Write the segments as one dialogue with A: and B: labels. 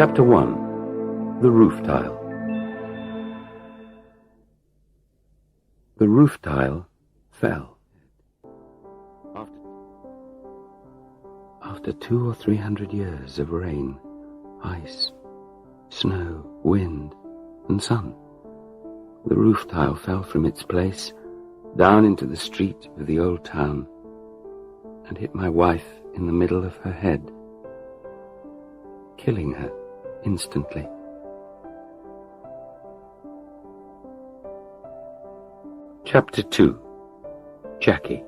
A: Chapter 1. The Roof Tile. The roof tile fell. After 200 or 300 years of rain, ice, snow, wind, and sun, the roof tile fell from its place down into the street of the old town and hit my wife in the middle of her head, killing her instantly. Chapter 2. Jackie.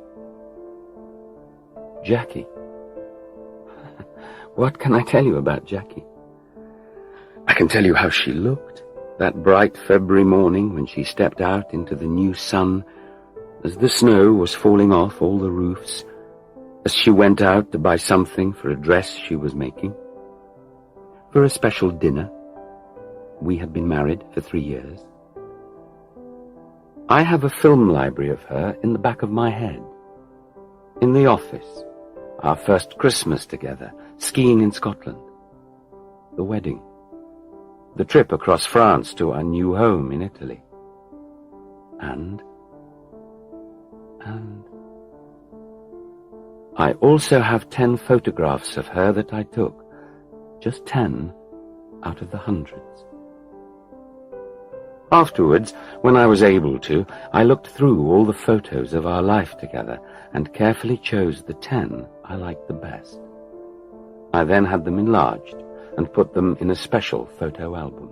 A: Jackie. What can I tell you about Jackie? I can tell you how she looked that bright February morning when she stepped out into the new sun as the snow was falling off all the roofs, as she went out to buy something for a dress she was making, for a special dinner. We had been married for 3 years. I have a film library of her in the back of my head. In the office, our first Christmas together, skiing in Scotland, the wedding, the trip across France to our new home in Italy, and I also have 10 photographs of her that I took, just 10 out of the hundreds. Afterwards, when I was able to, I looked through all the photos of our life together and carefully chose the 10 I liked the best. I then had them enlarged and put them in a special photo album,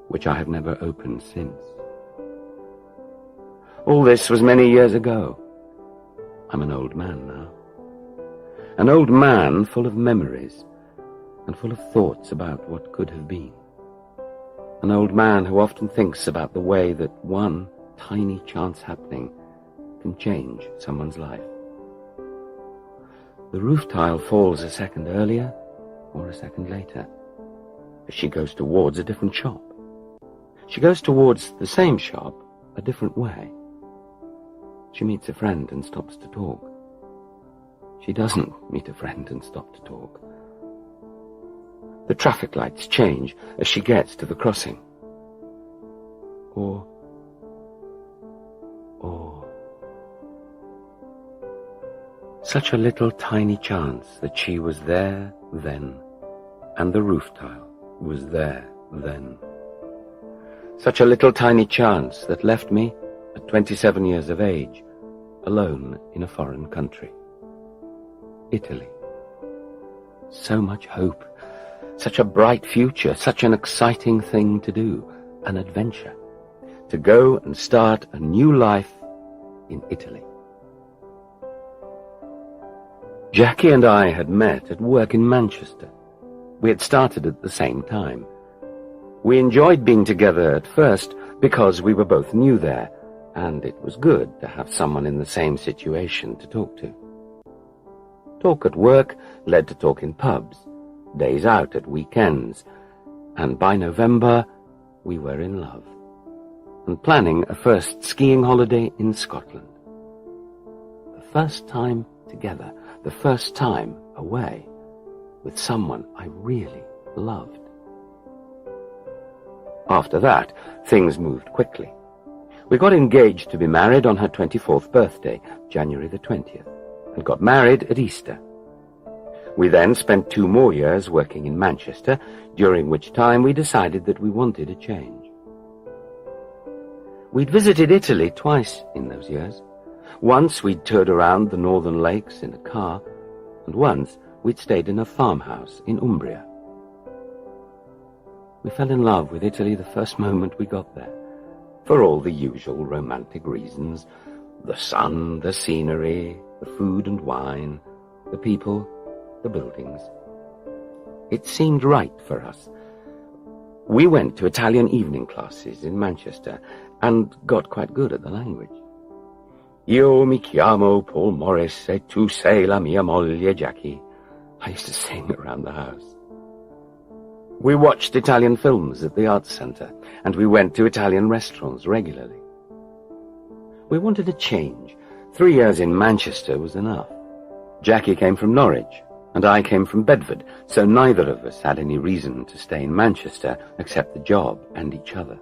A: which I have never opened since. All this was many years ago. I'm an old man now. An old man full of memories and full of thoughts about what could have been. An old man who often thinks about the way that one tiny chance happening can change someone's life. The roof tile falls a second earlier or a second later, as she goes towards a different shop. She goes towards the same shop a different way. She meets a friend and stops to talk. She doesn't meet a friend and stop to talk. The traffic lights change as she gets to the crossing. Or such a little tiny chance that she was there then, and the roof tile was there then. Such a little tiny chance that left me, at 27 years of age, alone in a foreign country. Italy. So much hope. Such a bright future, such an exciting thing to do, an adventure, to go and start a new life in Italy. Jackie and I had met at work in Manchester. We had started at the same time. We enjoyed being together at first because we were both new there, and it was good to have someone in the same situation to talk to. Talk at work led to talk in pubs, days out at weekends, and by November we were in love, and planning a first skiing holiday in Scotland. The first time together, the first time away, with someone I really loved. After that, things moved quickly. We got engaged to be married on her 24th birthday, January the 20th, and got married at Easter. We then spent 2 more years working in Manchester, during which time we decided that we wanted a change. We'd visited Italy twice in those years. Once we'd toured around the northern lakes in a car, and once we'd stayed in a farmhouse in Umbria. We fell in love with Italy the first moment we got there, for all the usual romantic reasons: the sun, the scenery, the food and wine, the people, the buildings. It seemed right for us. We went to Italian evening classes in Manchester and got quite good at the language. Io mi chiamo Paul Morris e tu sei la mia moglie Jackie. I used to sing around the house. We watched Italian films at the Arts Centre, and we went to Italian restaurants regularly. We wanted a change. 3 years in Manchester was enough. Jackie came from Norwich, and I came from Bedford, so neither of us had any reason to stay in Manchester except the job and each other.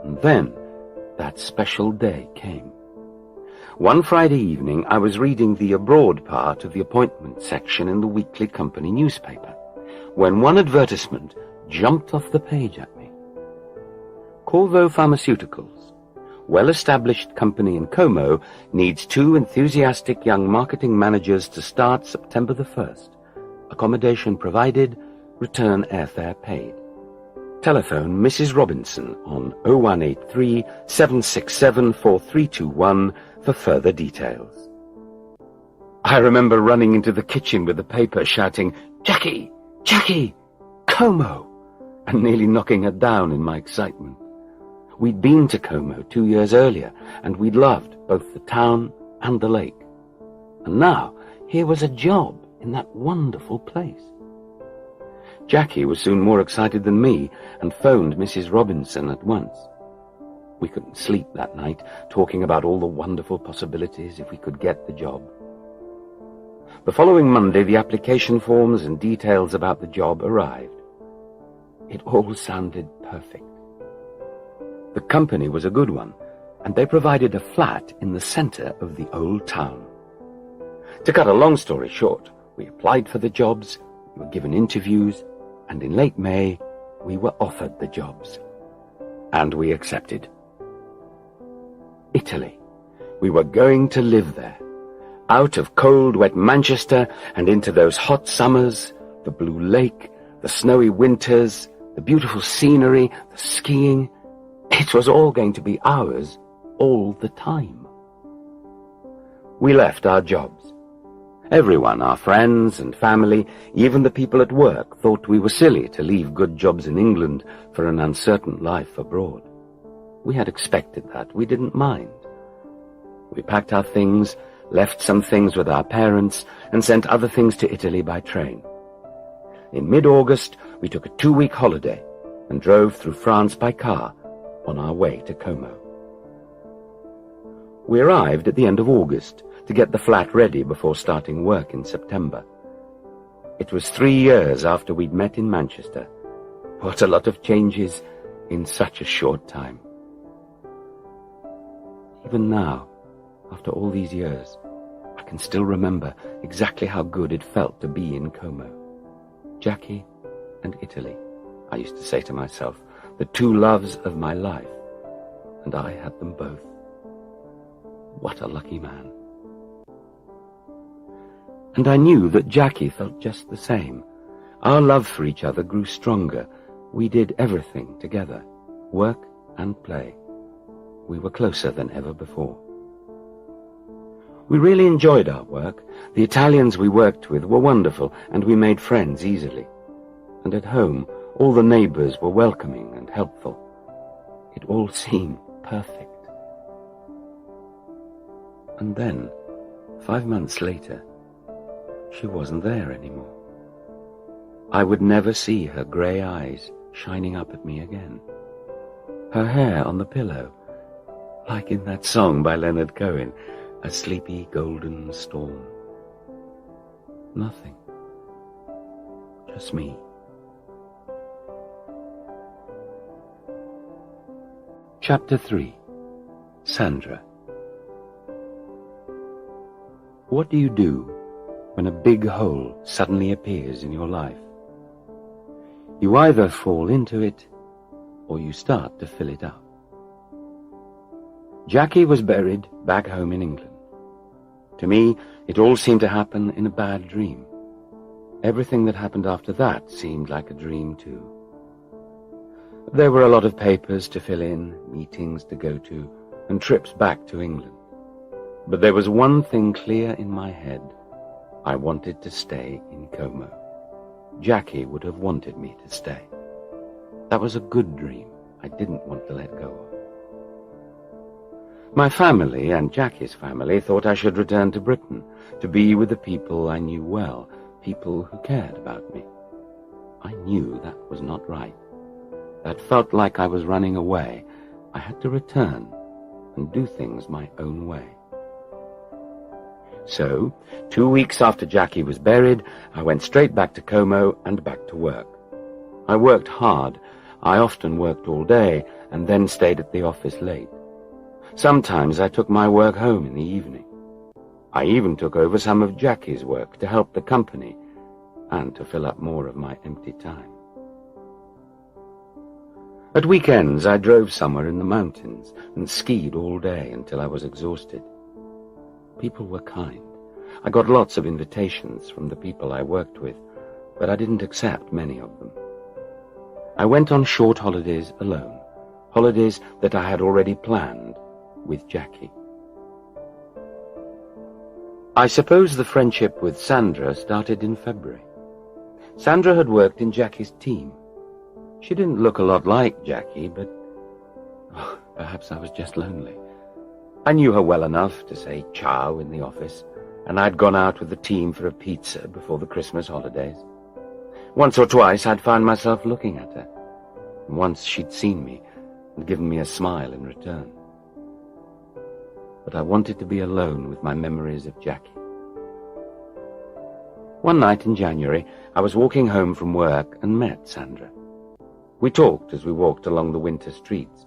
A: And then that special day came. One Friday evening, I was reading the abroad part of the appointment section in the weekly company newspaper, when one advertisement jumped off the page at me. Corvo Pharmaceuticals, well-established company in Como, needs 2 enthusiastic young marketing managers to start September the 1st. Accommodation provided, return airfare paid. Telephone Mrs. Robinson on 0183 767 4321 for further details. I remember running into the kitchen with the paper shouting, "Jackie! Jackie! Como!" and nearly knocking her down in my excitement. We'd been to Como 2 years earlier, and we'd loved both the town and the lake. And now, here was a job in that wonderful place. Jackie was soon more excited than me, and phoned Mrs. Robinson at once. We couldn't sleep that night, talking about all the wonderful possibilities if we could get the job. The following Monday, the application forms and details about the job arrived. It all sounded perfect. The company was a good one, and they provided a flat in the center of the old town. To cut a long story short, we applied for the jobs, we were given interviews, and in late May, we were offered the jobs. And we accepted. Italy. We were going to live there, out of cold, wet Manchester and into those hot summers, the blue lake, the snowy winters, the beautiful scenery, the skiing. It was all going to be ours all the time. We left our jobs. Everyone, our friends and family, even the people at work, thought we were silly to leave good jobs in England for an uncertain life abroad. We had expected that. We didn't mind. We packed our things, left some things with our parents, and sent other things to Italy by train. In mid-August, we took a 2-week holiday and drove through France by car on our way to Como. We arrived at the end of August to get the flat ready before starting work in September. It was 3 years after we'd met in Manchester. What a lot of changes in such a short time. Even now, after all these years, I can still remember exactly how good it felt to be in Como. Jackie and Italy, I used to say to myself, the 2 loves of my life, and I had them both. What a lucky man. And I knew that Jackie felt just the same. Our love for each other grew stronger. We did everything together, work and play. We were closer than ever before. We really enjoyed our work. The Italians we worked with were wonderful, and we made friends easily. And at home, all the neighbors were welcoming and helpful. It all seemed perfect. And then, 5 months later, she wasn't there anymore. I would never see her grey eyes shining up at me again. Her hair on the pillow, like in that song by Leonard Cohen, A Sleepy Golden Storm. Nothing. Just me. Chapter 3. Sandra. What do you do when a big hole suddenly appears in your life? You either fall into it, or you start to fill it up. Jackie was buried back home in England. To me, it all seemed to happen in a bad dream. Everything that happened after that seemed like a dream too. There were a lot of papers to fill in, meetings to go to, and trips back to England. But there was one thing clear in my head. I wanted to stay in Como. Jackie would have wanted me to stay. That was a good dream I didn't want to let go of. My family and Jackie's family thought I should return to Britain, to be with the people I knew well, people who cared about me. I knew that was not right. That felt like I was running away. I had to return and do things my own way. So, 2 weeks after Jackie was buried, I went straight back to Como and back to work. I worked hard. I often worked all day and then stayed at the office late. Sometimes I took my work home in the evening. I even took over some of Jackie's work to help the company and to fill up more of my empty time. At weekends, I drove somewhere in the mountains and skied all day until I was exhausted. People were kind. I got lots of invitations from the people I worked with, but I didn't accept many of them. I went on short holidays alone, holidays that I had already planned with Jackie. I suppose the friendship with Sandra started in February. Sandra had worked in Jackie's team. She didn't look a lot like Jackie, but perhaps I was just lonely. I knew her well enough to say ciao in the office, and I'd gone out with the team for a pizza before the Christmas holidays. Once or twice I'd found myself looking at her, and once she'd seen me and given me a smile in return. But I wanted to be alone with my memories of Jackie. One night in January, I was walking home from work and met Sandra. We talked as we walked along the winter streets,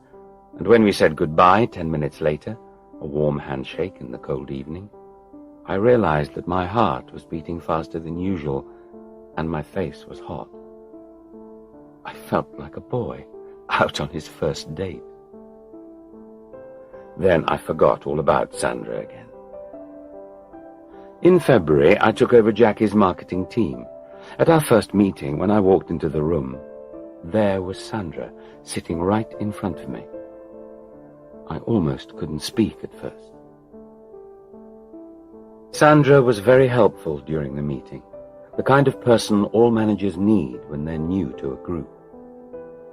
A: and when we said goodbye 10 minutes later, a warm handshake in the cold evening, I realized that my heart was beating faster than usual, and my face was hot. I felt like a boy out on his first date. Then I forgot all about Sandra again. In February, I took over Jackie's marketing team. At our first meeting, when I walked into the room, there was Sandra, sitting right in front of me. I almost couldn't speak at first. Sandra was very helpful during the meeting, the kind of person all managers need when they're new to a group.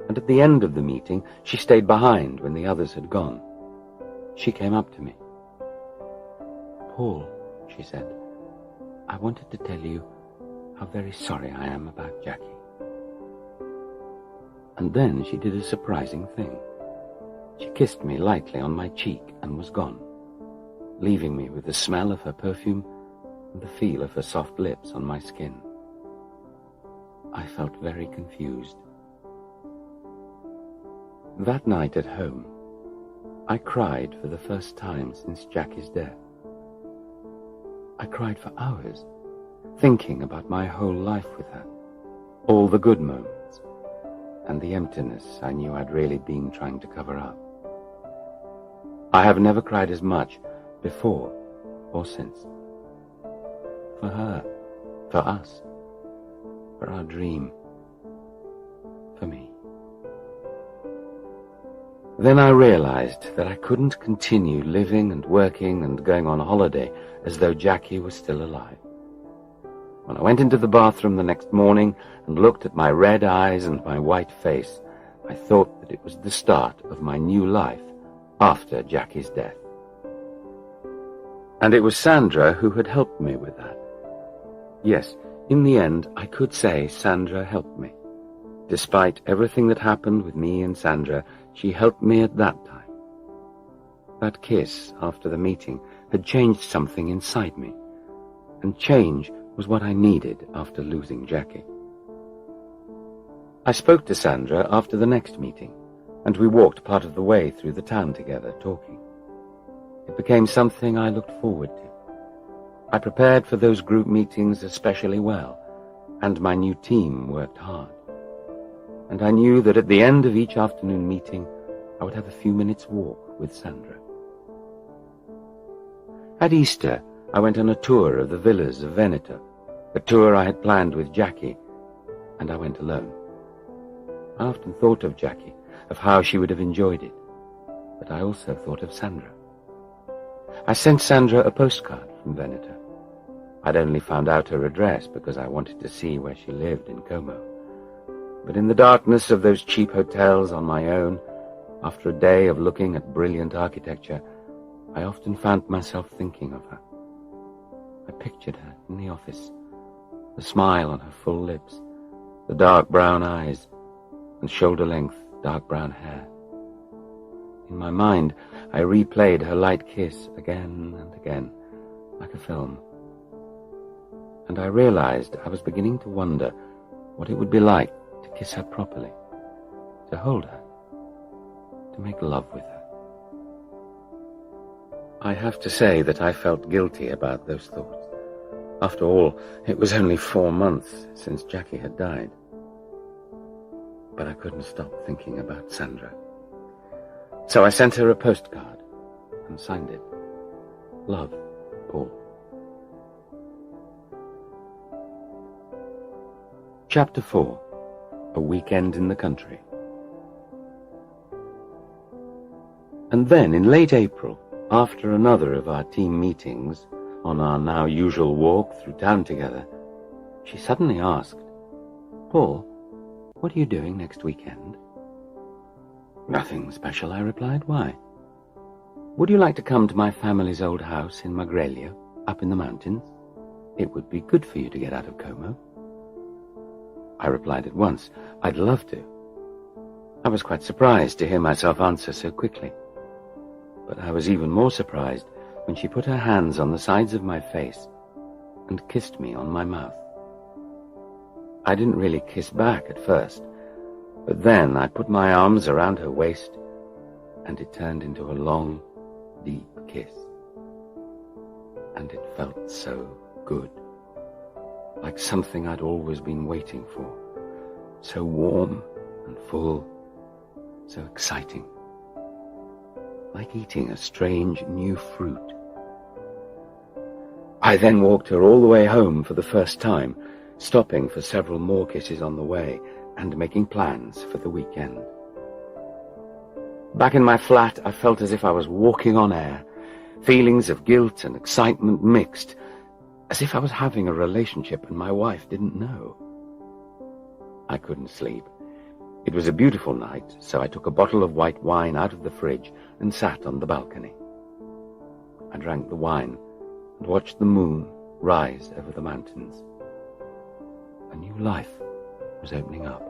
A: And at the end of the meeting, she stayed behind when the others had gone. She came up to me. "Paul," she said, "I wanted to tell you how very sorry I am about Jackie." And then she did a surprising thing. She kissed me lightly on my cheek and was gone, leaving me with the smell of her perfume and the feel of her soft lips on my skin. I felt very confused. That night at home, I cried for the first time since Jackie's death. I cried for hours, thinking about my whole life with her, all the good moments, and the emptiness I knew I'd really been trying to cover up. I have never cried as much before or since. For her, for us, for our dream, for me. Then I realized that I couldn't continue living and working and going on holiday as though Jackie was still alive. When I went into the bathroom the next morning and looked at my red eyes and my white face, I thought that it was the start of my new life after Jackie's death. And it was Sandra who had helped me with that. Yes, in the end, I could say Sandra helped me. Despite everything that happened with me and Sandra, she helped me at that time. That kiss after the meeting had changed something inside me, and change was what I needed after losing Jackie. I spoke to Sandra after the next meeting, and we walked part of the way through the town together, talking. It became something I looked forward to. I prepared for those group meetings especially well, and my new team worked hard. And I knew that at the end of each afternoon meeting, I would have a few minutes' walk with Sandra. At Easter, I went on a tour of the villas of Veneto, a tour I had planned with Jackie, and I went alone. I often thought of Jackie, of how she would have enjoyed it, but I also thought of Sandra. I sent Sandra a postcard from Veneto. I'd only found out her address because I wanted to see where she lived in Como. But in the darkness of those cheap hotels on my own, after a day of looking at brilliant architecture, I often found myself thinking of her. I pictured her in the office, the smile on her full lips, the dark brown eyes, and shoulder-length dark brown hair. In my mind, I replayed her light kiss again and again, like a film. And I realized I was beginning to wonder what it would be like to kiss her properly, to hold her, to make love with her. I have to say that I felt guilty about those thoughts. After all, it was only 4 months since Jackie had died. But I couldn't stop thinking about Sandra. So I sent her a postcard and signed it. Love, Paul. Chapter 4. A Weekend in the Country. And then, in late April, after another of our team meetings, on our now usual walk through town together, she suddenly asked, "Paul, what are you doing next weekend?" "Nothing special," I replied. "Why?" "Would you like to come to my family's old house in Magrelia, up in the mountains? It would be good for you to get out of Como." I replied at once, "I'd love to." I was quite surprised to hear myself answer so quickly. But I was even more surprised when she put her hands on the sides of my face and kissed me on my mouth. I didn't really kiss back at first, but then I put my arms around her waist, and it turned into a long, deep kiss. And it felt so good, like something I'd always been waiting for, so warm and full, so exciting, like eating a strange new fruit. I then walked her all the way home for the first time, stopping for several more kisses on the way and making plans for the weekend. Back in my flat, I felt as if I was walking on air, feelings of guilt and excitement mixed, as if I was having a relationship and my wife didn't know. I couldn't sleep. It was a beautiful night, so I took a bottle of white wine out of the fridge and sat on the balcony. I drank the wine and watched the moon rise over the mountains. A new life was opening up.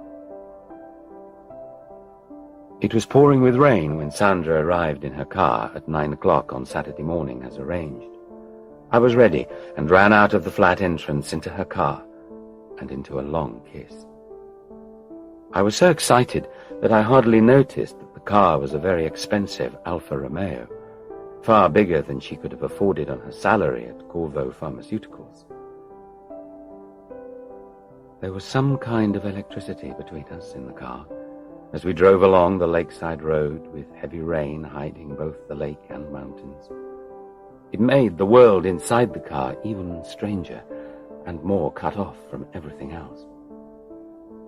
A: It was pouring with rain when Sandra arrived in her car at 9 o'clock on Saturday morning as arranged. I was ready and ran out of the flat entrance into her car and into a long kiss. I was so excited that I hardly noticed that the car was a very expensive Alfa Romeo, far bigger than she could have afforded on her salary at Corvo Pharmaceuticals. There was some kind of electricity between us in the car as we drove along the lakeside road with heavy rain hiding both the lake and mountains. It made the world inside the car even stranger and more cut off from everything else.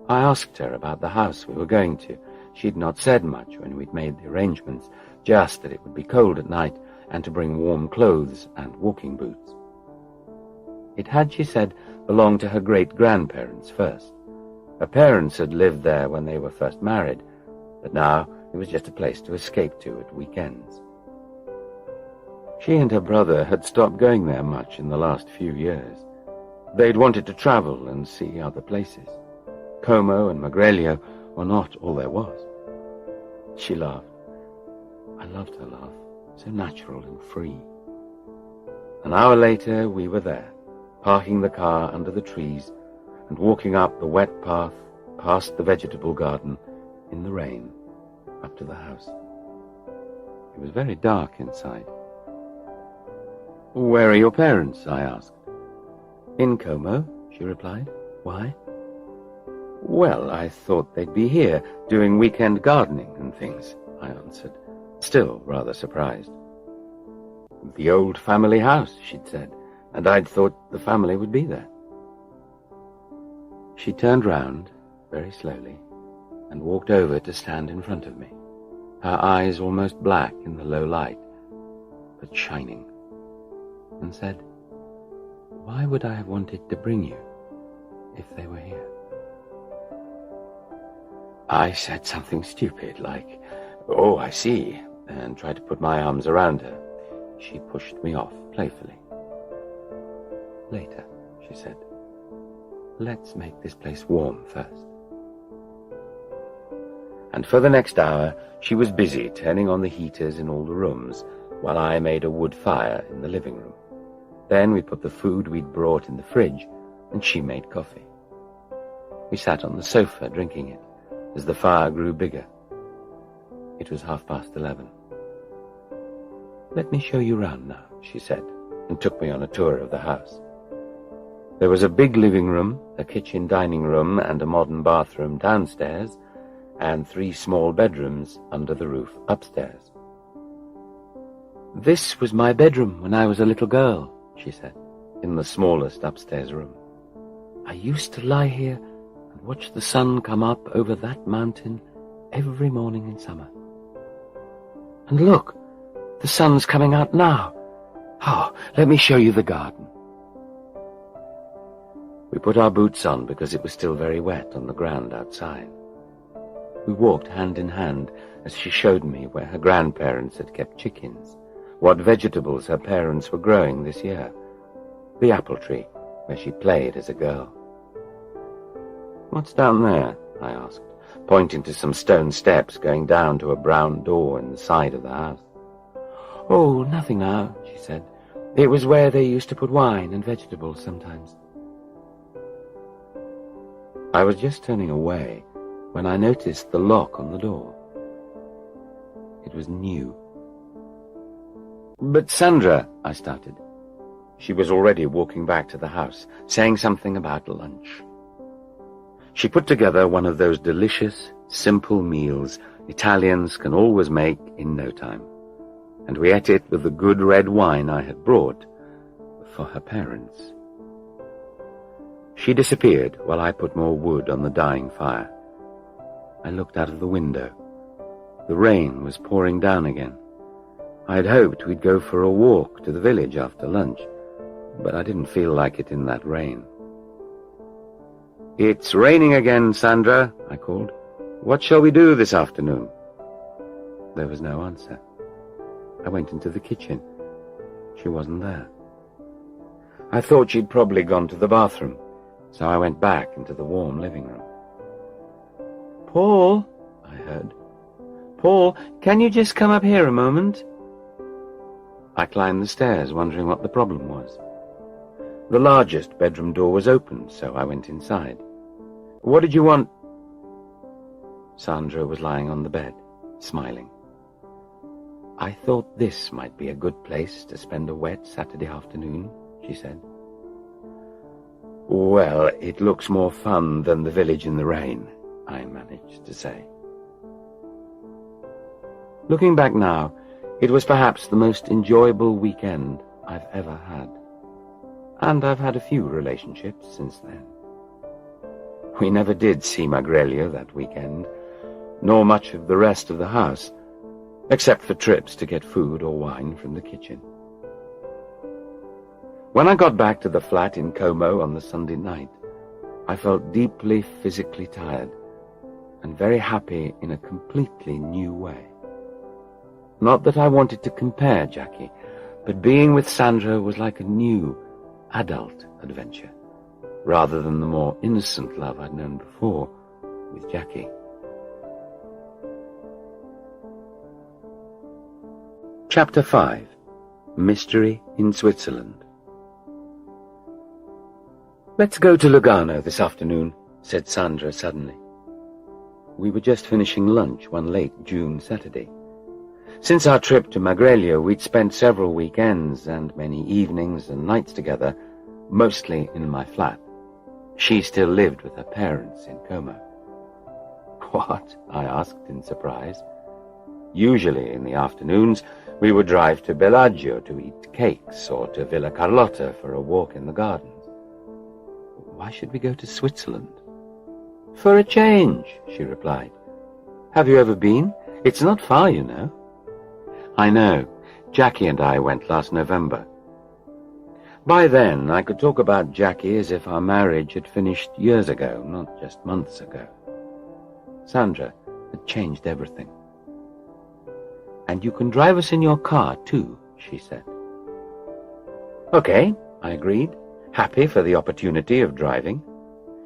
A: I asked her about the house we were going to. She'd not said much when we'd made the arrangements, just that it would be cold at night and to bring warm clothes and walking boots. It had, she said, belonged to her great-grandparents first. Her parents had lived there when they were first married, but now it was just a place to escape to at weekends. She and her brother had stopped going there much in the last few years. They'd wanted to travel and see other places. Como and Magrelia were not all there was. She laughed. I loved her laugh, so natural and free. An hour later, we were there, parking the car under the trees and walking up the wet path past the vegetable garden in the rain up to the house. It was very dark inside. "Where are your parents?" I asked. "In Como," she replied. "Why?" "Well, I thought they'd be here, doing weekend gardening and things," I answered, still rather surprised. "The old family house," she'd said, "and I'd thought the family would be there." She turned round, very slowly, and walked over to stand in front of me, her eyes almost black in the low light, but shining, and said, "Why would I have wanted to bring you if they were here?" I said something stupid, like, "Oh, I see," and tried to put my arms around her. She pushed me off playfully. "Later," she said. "Let's make this place warm first." And for the next hour, she was busy turning on the heaters in all the rooms, while I made a wood fire in the living room. Then we put the food we'd brought in the fridge, and she made coffee. We sat on the sofa drinking it as the fire grew bigger. It was 11:30. "Let me show you round now," she said, and took me on a tour of the house. There was a big living room, a kitchen dining room, and a modern bathroom downstairs, and 3 small bedrooms under the roof upstairs. "This was my bedroom when I was a little girl," she said, in the smallest upstairs room. "I used to lie here and watch the sun come up over that mountain every morning in summer. And look, the sun's coming out now. Oh, let me show you the garden." We put our boots on because it was still very wet on the ground outside. We walked hand in hand as she showed me where her grandparents had kept chickens, what vegetables her parents were growing this year, the apple tree where she played as a girl. "What's down there?" I asked, pointing to some stone steps going down to a brown door in the side of the house. "Oh, nothing now," she said. "It was where they used to put wine and vegetables sometimes." I was just turning away when I noticed the lock on the door. It was new. "But Sandra," I started. She was already walking back to the house, saying something about lunch. She put together one of those delicious, simple meals Italians can always make in no time, and we ate it with the good red wine I had brought for her parents. She disappeared while I put more wood on the dying fire. I looked out of the window. The rain was pouring down again. I had hoped we'd go for a walk to the village after lunch, but I didn't feel like it in that rain. "It's raining again, Sandra," I called. "What shall we do this afternoon?" There was no answer. I went into the kitchen. She wasn't there. I thought she'd probably gone to the bathroom, so I went back into the warm living room. "Paul," I heard. "Paul, can you just come up here a moment?" I climbed the stairs, wondering what the problem was. The largest bedroom door was open, so I went inside. "What did you want?" Sandra was lying on the bed, smiling. "I thought this might be a good place to spend a wet Saturday afternoon," she said. "Well, it looks more fun than the village in the rain," I managed to say. Looking back now, it was perhaps the most enjoyable weekend I've ever had. And I've had a few relationships since then. We never did see Magrelia that weekend, nor much of the rest of the house, except for trips to get food or wine from the kitchen. When I got back to the flat in Como on the Sunday night, I felt deeply physically tired and very happy in a completely new way. Not that I wanted to compare Jackie, but being with Sandra was like a new, adult adventure, rather than the more innocent love I'd known before with Jackie. Chapter 5. Mystery in Switzerland. "Let's go to Lugano this afternoon," said Sandra suddenly. We were just finishing lunch one late June Saturday. Since our trip to Magrelia, we'd spent several weekends and many evenings and nights together, mostly in my flat. She still lived with her parents in Como. "What?" I asked in surprise. Usually in the afternoons, we would drive to Bellagio to eat cakes or to Villa Carlotta for a walk in the gardens. "Why should we go to Switzerland?" "For a change," she replied. "Have you ever been? It's not far, you know." "I know. Jackie and I went last November." By then, I could talk about Jackie as if our marriage had finished years ago, not just months ago. Sandra had changed everything. "And you can drive us in your car, too," she said. "Okay," I agreed, happy for the opportunity of driving.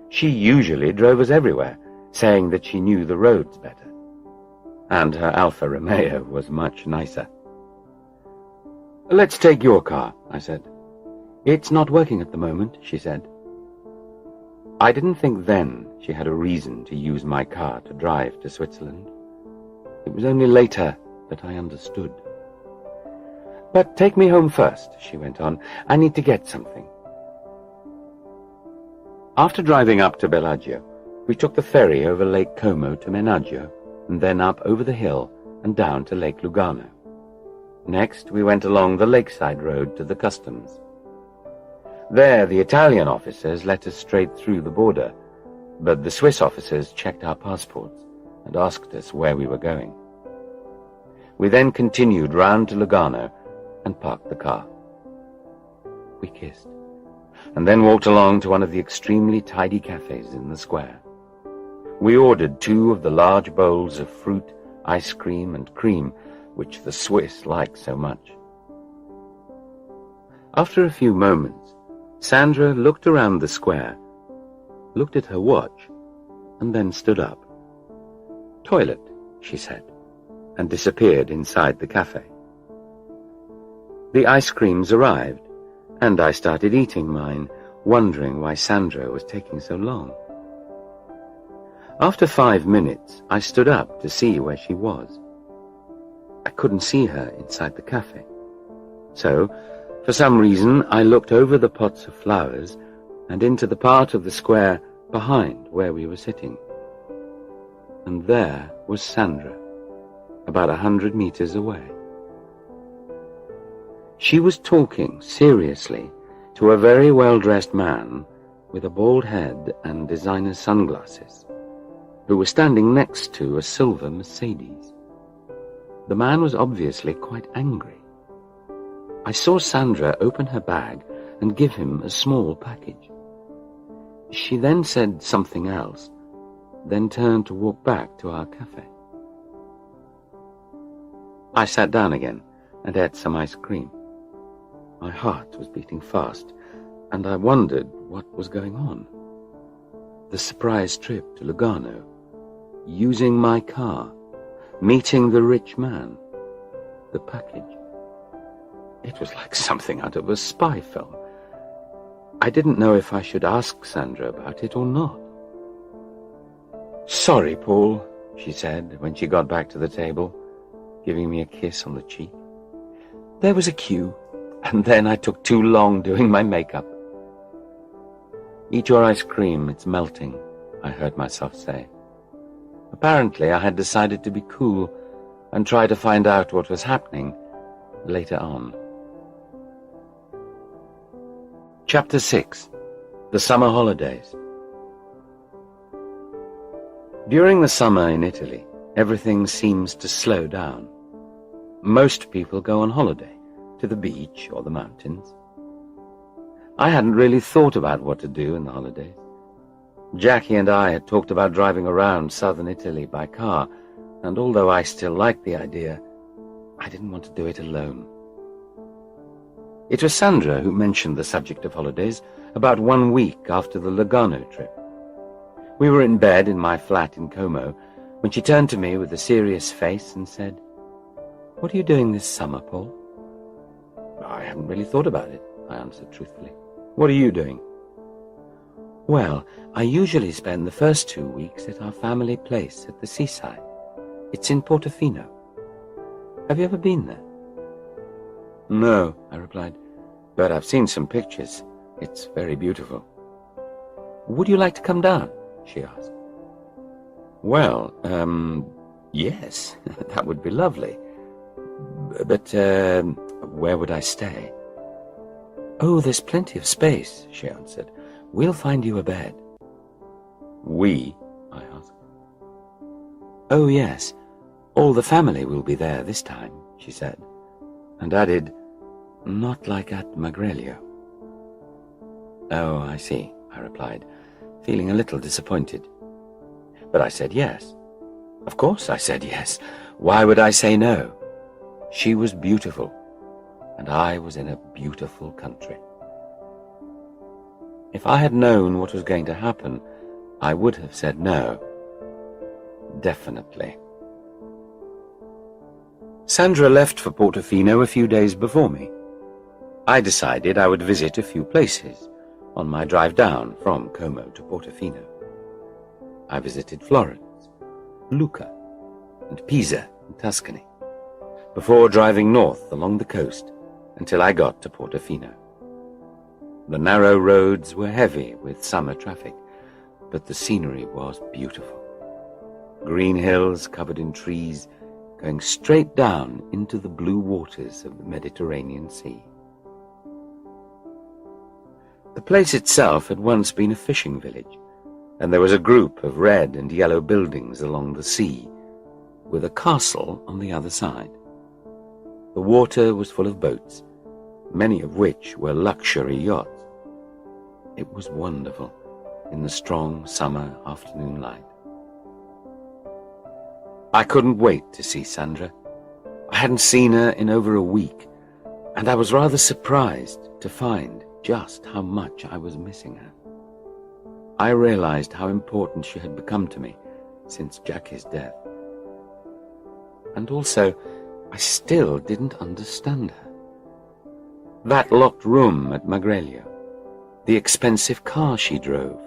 A: She usually drove us everywhere, saying that she knew the roads better. And her Alfa Romeo was much nicer. "Let's take your car," I said. "It's not working at the moment," she said. I didn't think then she had a reason to use my car to drive to Switzerland. It was only later that I understood. "But take me home first," she went on. "I need to get something." After driving up to Bellagio, we took the ferry over Lake Como to Menaggio, and then up over the hill and down to Lake Lugano. Next, we went along the lakeside road to the customs. There, the Italian officers let us straight through the border, but the Swiss officers checked our passports and asked us where we were going. We then continued round to Lugano and parked the car. We kissed, and then walked along to one of the extremely tidy cafes in the square. We ordered 2 of the large bowls of fruit, ice cream, and cream, which the Swiss like so much. After a few moments, Sandra looked around the square, looked at her watch, and then stood up. "Toilet," she said, and disappeared inside the cafe. The ice creams arrived, and I started eating mine, wondering why Sandra was taking so long. After 5 minutes, I stood up to see where she was. I couldn't see her inside the cafe. So, for some reason, I looked over the pots of flowers and into the part of the square behind where we were sitting. And there was Sandra, about 100 meters away. She was talking seriously to a very well-dressed man with a bald head and designer sunglasses, who was standing next to a silver Mercedes. The man was obviously quite angry. I saw Sandra open her bag and give him a small package. She then said something else, then turned to walk back to our cafe. I sat down again and ate some ice cream. My heart was beating fast, and I wondered what was going on. The surprise trip to Lugano, using my car, meeting the rich man, the package. It was like something out of a spy film. I didn't know if I should ask Sandra about it or not. "Sorry, Paul," she said when she got back to the table, giving me a kiss on the cheek. "There was a queue, and then I took too long doing my makeup." "Eat your ice cream, it's melting," I heard myself say. Apparently I had decided to be cool and try to find out what was happening later on. Chapter 6. The Summer Holidays. During the summer in Italy, everything seems to slow down. Most people go on holiday, to the beach or the mountains. I hadn't really thought about what to do in the holidays. Jackie and I had talked about driving around southern Italy by car, and although I still liked the idea, I didn't want to do it alone. It was Sandra who mentioned the subject of holidays about 1 week after the Lugano trip. We were in bed in my flat in Como when she turned to me with a serious face and said, "What are you doing this summer, Paul?" "I haven't really thought about it," I answered truthfully. "What are you doing?" "Well, I usually spend the first 2 weeks at our family place at the seaside. It's in Portofino. Have you ever been there?" "No," I replied, "but I've seen some pictures. It's very beautiful." "Would you like to come down?" she asked. "Well, yes, that would be lovely. But where would I stay?" "Oh, there's plenty of space," she answered. "We'll find you a bed." "We?" I asked. "Oh, yes. All the family will be there this time," she said, and added, "Not like at Magrelio." "Oh, I see," I replied, feeling a little disappointed. But I said yes. Of course I said yes. Why would I say no? She was beautiful, and I was in a beautiful country. If I had known what was going to happen, I would have said no. Definitely. Sandra left for Portofino a few days before me. I decided I would visit a few places on my drive down from Como to Portofino. I visited Florence, Lucca, and Pisa in Tuscany, before driving north along the coast until I got to Portofino. The narrow roads were heavy with summer traffic, but the scenery was beautiful. Green hills covered in trees, going straight down into the blue waters of the Mediterranean Sea. The place itself had once been a fishing village, and there was a group of red and yellow buildings along the sea, with a castle on the other side. The water was full of boats, many of which were luxury yachts. It was wonderful in the strong summer afternoon light. I couldn't wait to see Sandra. I hadn't seen her in over a week, and I was rather surprised to find just how much I was missing her. I realized how important she had become to me since Jackie's death. And also, I still didn't understand her. That locked room at Magrelia, the expensive car she drove,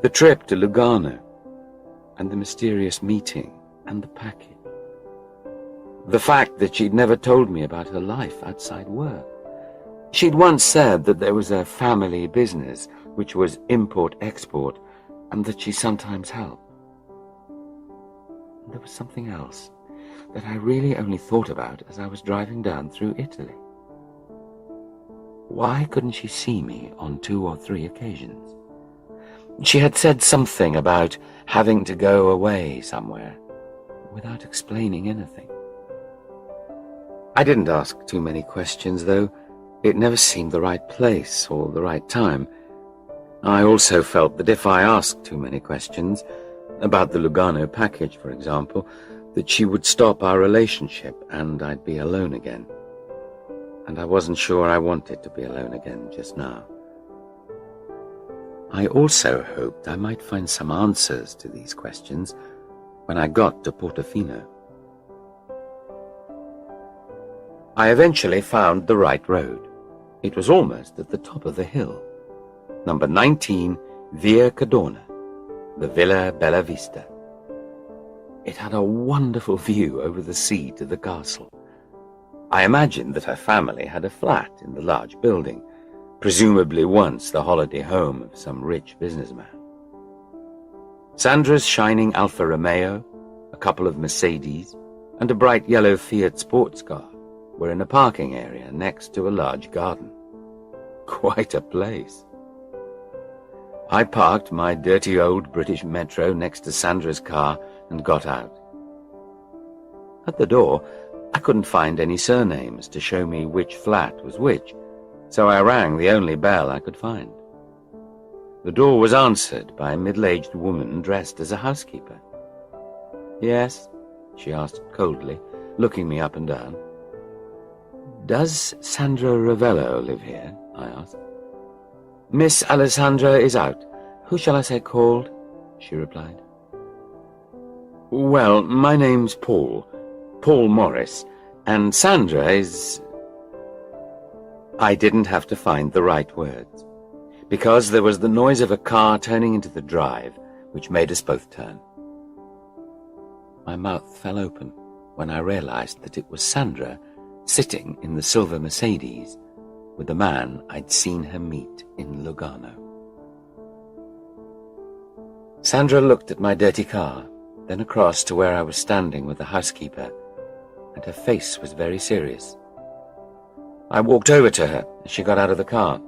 A: the trip to Lugano, and the mysterious meeting and the package. The fact that she'd never told me about her life outside work. She'd once said that there was a family business which was import-export, and that she sometimes helped. There was something else that I really only thought about as I was driving down through Italy. Why couldn't she see me on 2 or 3 occasions? She had said something about having to go away somewhere, without explaining anything. I didn't ask too many questions, though. It never seemed the right place or the right time. I also felt that if I asked too many questions, about the Lugano package, for example, that she would stop our relationship and I'd be alone again. And I wasn't sure I wanted to be alone again just now. I also hoped I might find some answers to these questions when I got to Portofino. I eventually found the right road. It was almost at the top of the hill. Number 19, Via Cadorna, the Villa Bella Vista. It had a wonderful view over the sea to the castle. I imagined that her family had a flat in the large building, presumably once the holiday home of some rich businessman. Sandra's shining Alfa Romeo, a couple of Mercedes, and a bright yellow Fiat sports car were in a parking area next to a large garden. Quite a place. I parked my dirty old British Metro next to Sandra's car and got out. At the door, I couldn't find any surnames to show me which flat was which, so I rang the only bell I could find. The door was answered by a middle-aged woman dressed as a housekeeper. "Yes?" she asked coldly, looking me up and down. "Does Sandra Ravello live here?" I asked. "Miss Alessandra is out. Who shall I say called?" she replied. "Well, my name's Paul Morris, and Sandra is—" I didn't have to find the right words, because there was the noise of a car turning into the drive, which made us both turn. My mouth fell open when I realized that it was Sandra sitting in the silver Mercedes with the man I'd seen her meet in Lugano. Sandra looked at my dirty car, then across to where I was standing with the housekeeper, and her face was very serious. I walked over to her as she got out of the car.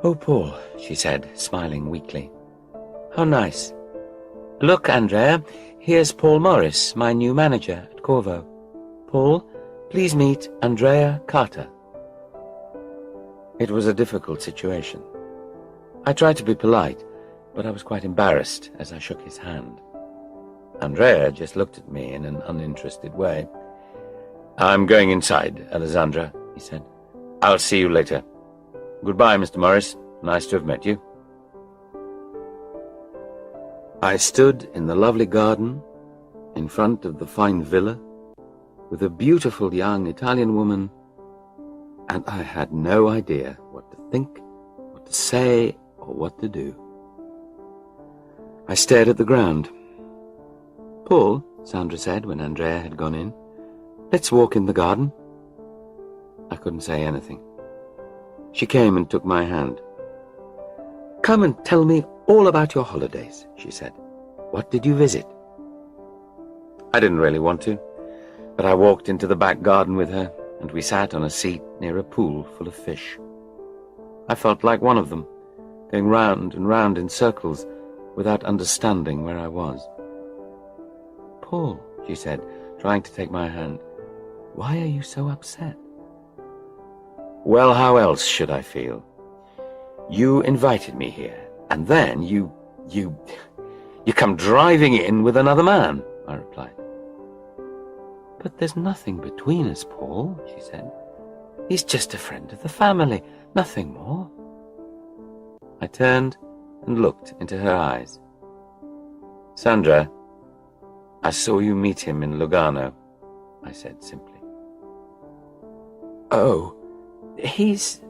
A: "Oh, Paul," she said, smiling weakly. "How nice. Look, Andrea, here's Paul Morris, my new manager at Corvo. Paul, please meet Andrea Carter." It was a difficult situation. I tried to be polite, but I was quite embarrassed as I shook his hand. Andrea just looked at me in an uninterested way. "I'm going inside, Alessandra," he said. "I'll see you later. Goodbye, Mr. Morris. Nice to have met you." I stood in the lovely garden, in front of the fine villa, with a beautiful young Italian woman and I had no idea what to think, what to say, or what to do. I stared at the ground. "Paul," Sandra said when Andrea had gone in, "let's walk in the garden." I couldn't say anything. She came and took my hand. "Come and tell me all about your holidays," she said. "What did you visit?" I didn't really want to, but I walked into the back garden with her, and we sat on a seat near a pool full of fish. I felt like one of them, going round and round in circles without understanding where I was. "Paul," she said, trying to take my hand, "why are you so upset?" "Well, how else should I feel? You invited me here, and then you come driving in with another man," I replied. "But there's nothing between us, Paul," she said. "He's just a friend of the family, nothing more." I turned and looked into her eyes. "Sandra, I saw you meet him in Lugano," I said simply. "Oh, he's...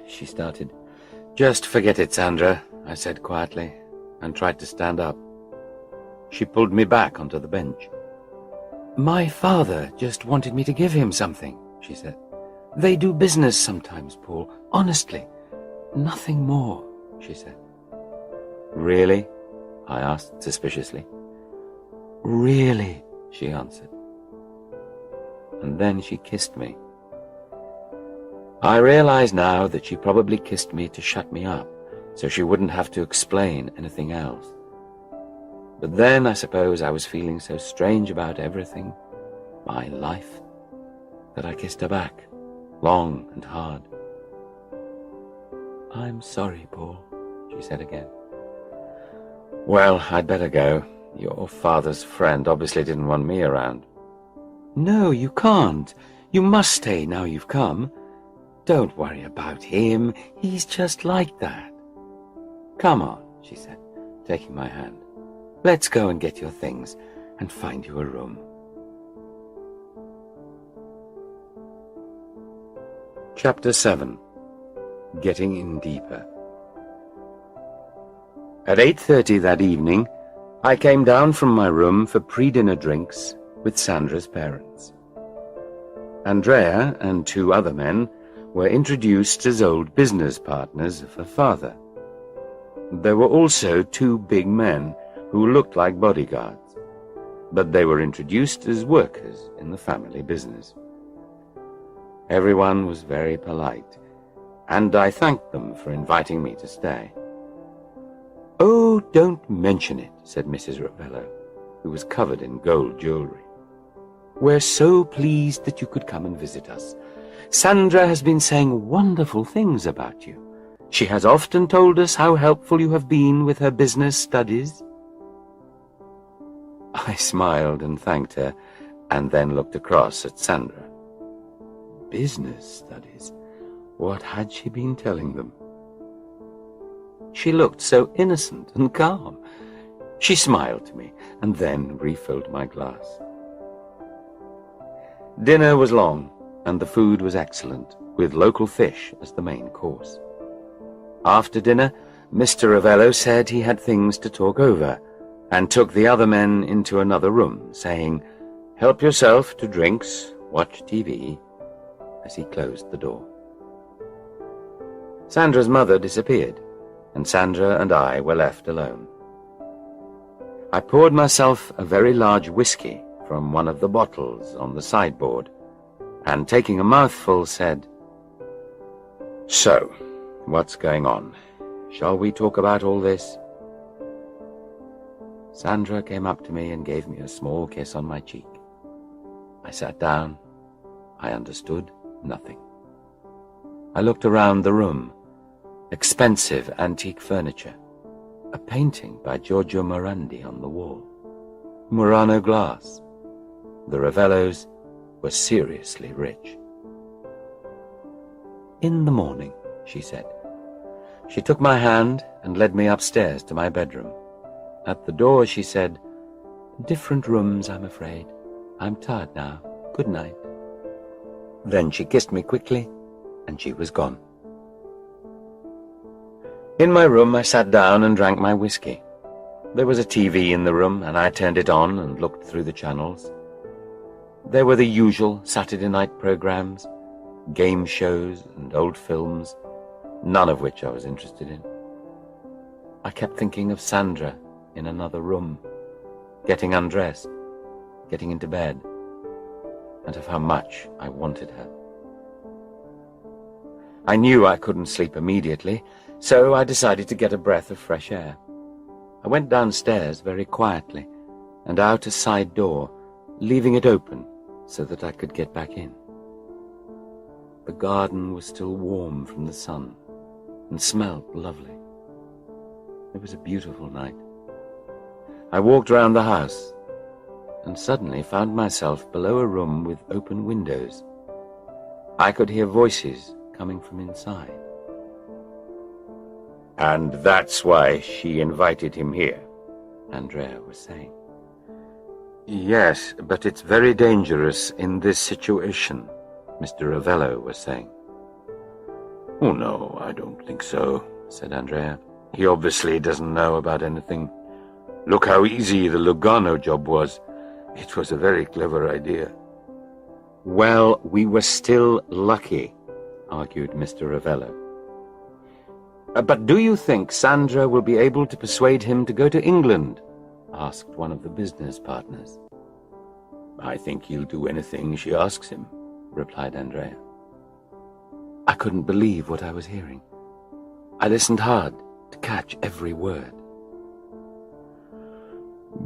A: she started. "Just forget it, Sandra," I said quietly, and tried to stand up. She pulled me back onto the bench. "My father just wanted me to give him something," she said. "They do business sometimes, Paul, honestly. Nothing more," she said. "Really?" I asked suspiciously. "Really," she answered. And then she kissed me. I realize now that she probably kissed me to shut me up, so she wouldn't have to explain anything else. But then I suppose I was feeling so strange about everything, my life, that I kissed her back, long and hard. "I'm sorry, Paul," she said again. "Well, I'd better go. Your father's friend obviously didn't want me around." "No, you can't. You must stay now you've come. Don't worry about him. He's just like that." "Come on," she said, taking my hand. "Let's go and get your things and find you a room." Chapter 7. Getting in deeper. At 8:30 that evening, I came down from my room for pre-dinner drinks with Sandra's parents. Andrea and 2 other men were introduced as old business partners of her father. There were also 2 big men who looked like bodyguards, but they were introduced as workers in the family business. Everyone was very polite, and I thanked them for inviting me to stay. "Oh, don't mention it," said Mrs. Ravello, who was covered in gold jewelry. "We're so pleased that you could come and visit us. Sandra has been saying wonderful things about you. She has often told us how helpful you have been with her business studies." I smiled and thanked her, and then looked across at Sandra. Business studies? What had she been telling them? She looked so innocent and calm. She smiled to me, and then refilled my glass. Dinner was long, and the food was excellent, with local fish as the main course. After dinner, Mr. Ravello said he had things to talk over, and took the other men into another room, saying, "Help yourself to drinks, watch TV," as he closed the door. Sandra's mother disappeared, and Sandra and I were left alone. I poured myself a very large whiskey from one of the bottles on the sideboard, and taking a mouthful said, "So, what's going on? Shall we talk about all this?" Sandra came up to me and gave me a small kiss on my cheek. I sat down. I understood nothing. I looked around the room. Expensive antique furniture. A painting by Giorgio Morandi on the wall. Murano glass. The Ravellos were seriously rich. "In the morning," she said. She took my hand and led me upstairs to my bedroom. At the door she said, "Different rooms, I'm afraid. I'm tired now. Good night." Then she kissed me quickly, and she was gone. In my room, I sat down and drank my whiskey. There was a TV in the room, and I turned it on and looked through the channels. There were the usual Saturday night programs, game shows and old films, none of which I was interested in. I kept thinking of Sandra in another room, getting undressed, getting into bed, and of how much I wanted her. I knew I couldn't sleep immediately, so I decided to get a breath of fresh air. I went downstairs very quietly and out a side door, leaving it open so that I could get back in. The garden was still warm from the sun and smelled lovely. It was a beautiful night. I walked round the house and suddenly found myself below a room with open windows. I could hear voices coming from inside. "And that's why she invited him here," Andrea was saying. "Yes, but it's very dangerous in this situation," Mr. Ravello was saying. "Oh, no, I don't think so," said Andrea. "He obviously doesn't know about anything. Look how easy the Lugano job was. It was a very clever idea." "Well, we were still lucky," argued Mr. Ravello. "But do you think Sandra will be able to persuade him to go to England?" asked one of the business partners. "I think he'll do anything she asks him," replied Andrea. I couldn't believe what I was hearing. I listened hard to catch every word.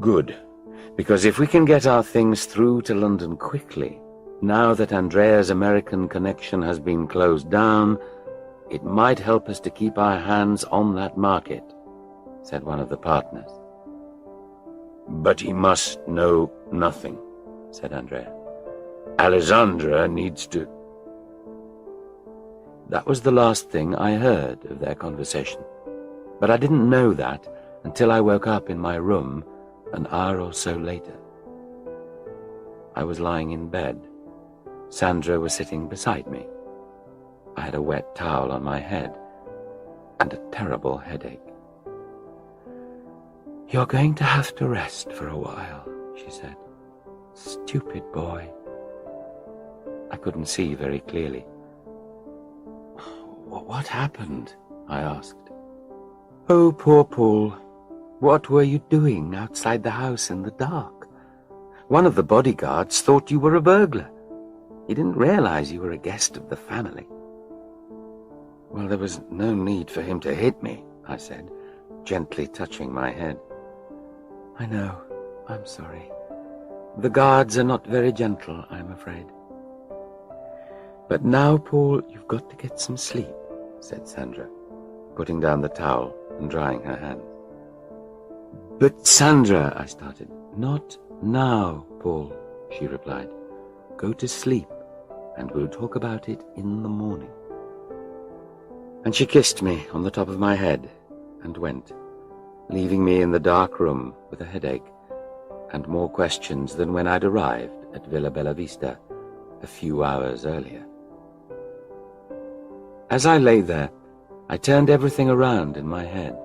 A: "Good, because if we can get our things through to London quickly, now that Andrea's American connection has been closed down, it might help us to keep our hands on that market," said one of the partners. "But he must know nothing," said Andrea. "Alessandra needs to—" That was the last thing I heard of their conversation, but I didn't know that until I woke up in my room an hour or so later. I was lying in bed. Sandra was sitting beside me. I had a wet towel on my head and a terrible headache. "You're going to have to rest for a while," she said. "Stupid boy." I couldn't see very clearly. "What happened?" I asked. "Oh, poor Paul. What were you doing outside the house in the dark? One of the bodyguards thought you were a burglar. He didn't realize you were a guest of the family." "Well, there was no need for him to hit me," I said, gently touching my head. "I know. I'm sorry. The guards are not very gentle, I'm afraid." "But now, Paul, you've got to get some sleep," said Sandra, putting down the towel and drying her hands. "But Sandra," I started. "Not now, Paul," she replied. "Go to sleep, and we'll talk about it in the morning." And she kissed me on the top of my head and went, leaving me in the dark room with a headache and more questions than when I'd arrived at Villa Bella Vista a few hours earlier. As I lay there, I turned everything around in my head.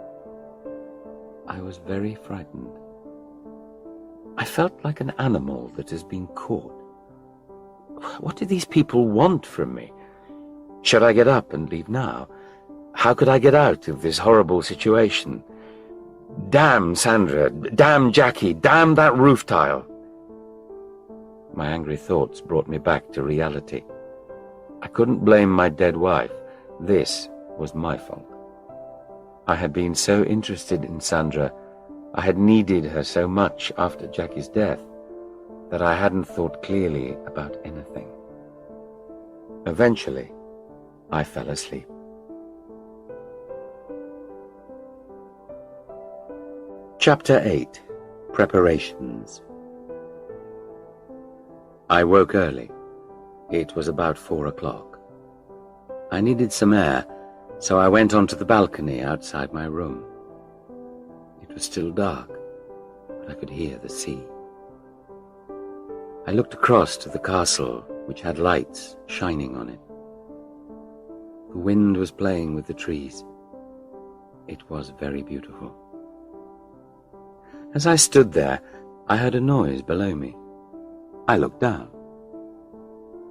A: I was very frightened. I felt like an animal that has been caught. What do these people want from me? Should I get up and leave now? How could I get out of this horrible situation? Damn Sandra, damn Jackie, damn that roof tile. My angry thoughts brought me back to reality. I couldn't blame my dead wife. This was my fault. I had been so interested in Sandra, I had needed her so much after Jackie's death, that I hadn't thought clearly about anything. Eventually, I fell asleep. Chapter 8. Preparations. I woke early. It was about 4 o'clock. I needed some air, so I went onto the balcony outside my room. It was still dark, but I could hear the sea. I looked across to the castle which had lights shining on it. The wind was playing with the trees. It was very beautiful. As I stood there, I heard a noise below me. I looked down.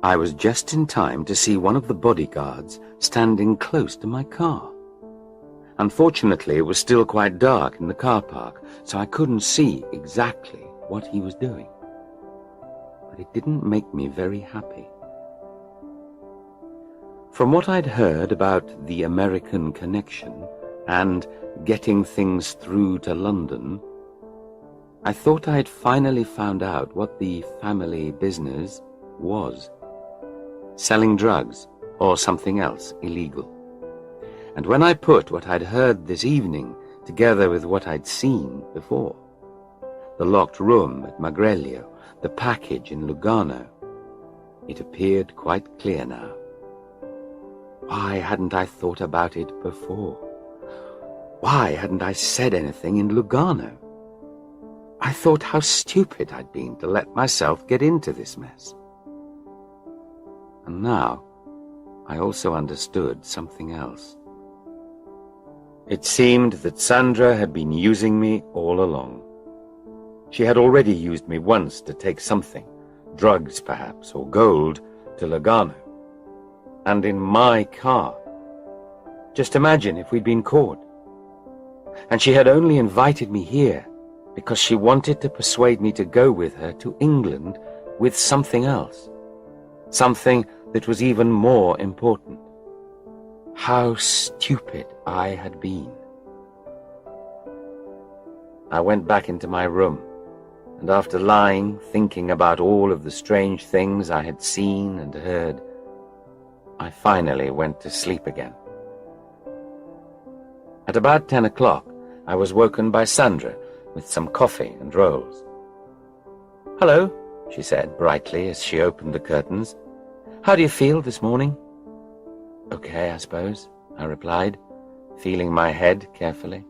A: I was just in time to see one of the bodyguards standing close to my car. Unfortunately, it was still quite dark in the car park, so I couldn't see exactly what he was doing. But it didn't make me very happy. From what I'd heard about the American connection and getting things through to London, I thought I'd finally found out what the family business was. Selling drugs or something else illegal. And when I put what I'd heard this evening together with what I'd seen before, the locked room at Magreglio, the package in Lugano, it appeared quite clear now. Why hadn't I thought about it before? Why hadn't I said anything in Lugano? I thought how stupid I'd been to let myself get into this mess. And now, I also understood something else. It seemed that Sandra had been using me all along. She had already used me once to take something, drugs perhaps, or gold, to Lugano. And in my car. Just imagine if we'd been caught. And she had only invited me here because she wanted to persuade me to go with her to England with something else. Something that was even more important. How stupid I had been. I went back into my room, and after lying, thinking about all of the strange things I had seen and heard, I finally went to sleep again. At about 10 o'clock, I was woken by Sandra with some coffee and rolls. "Hello," she said brightly as she opened the curtains. "How do you feel this morning?" "Okay, I suppose," I replied, feeling my head carefully.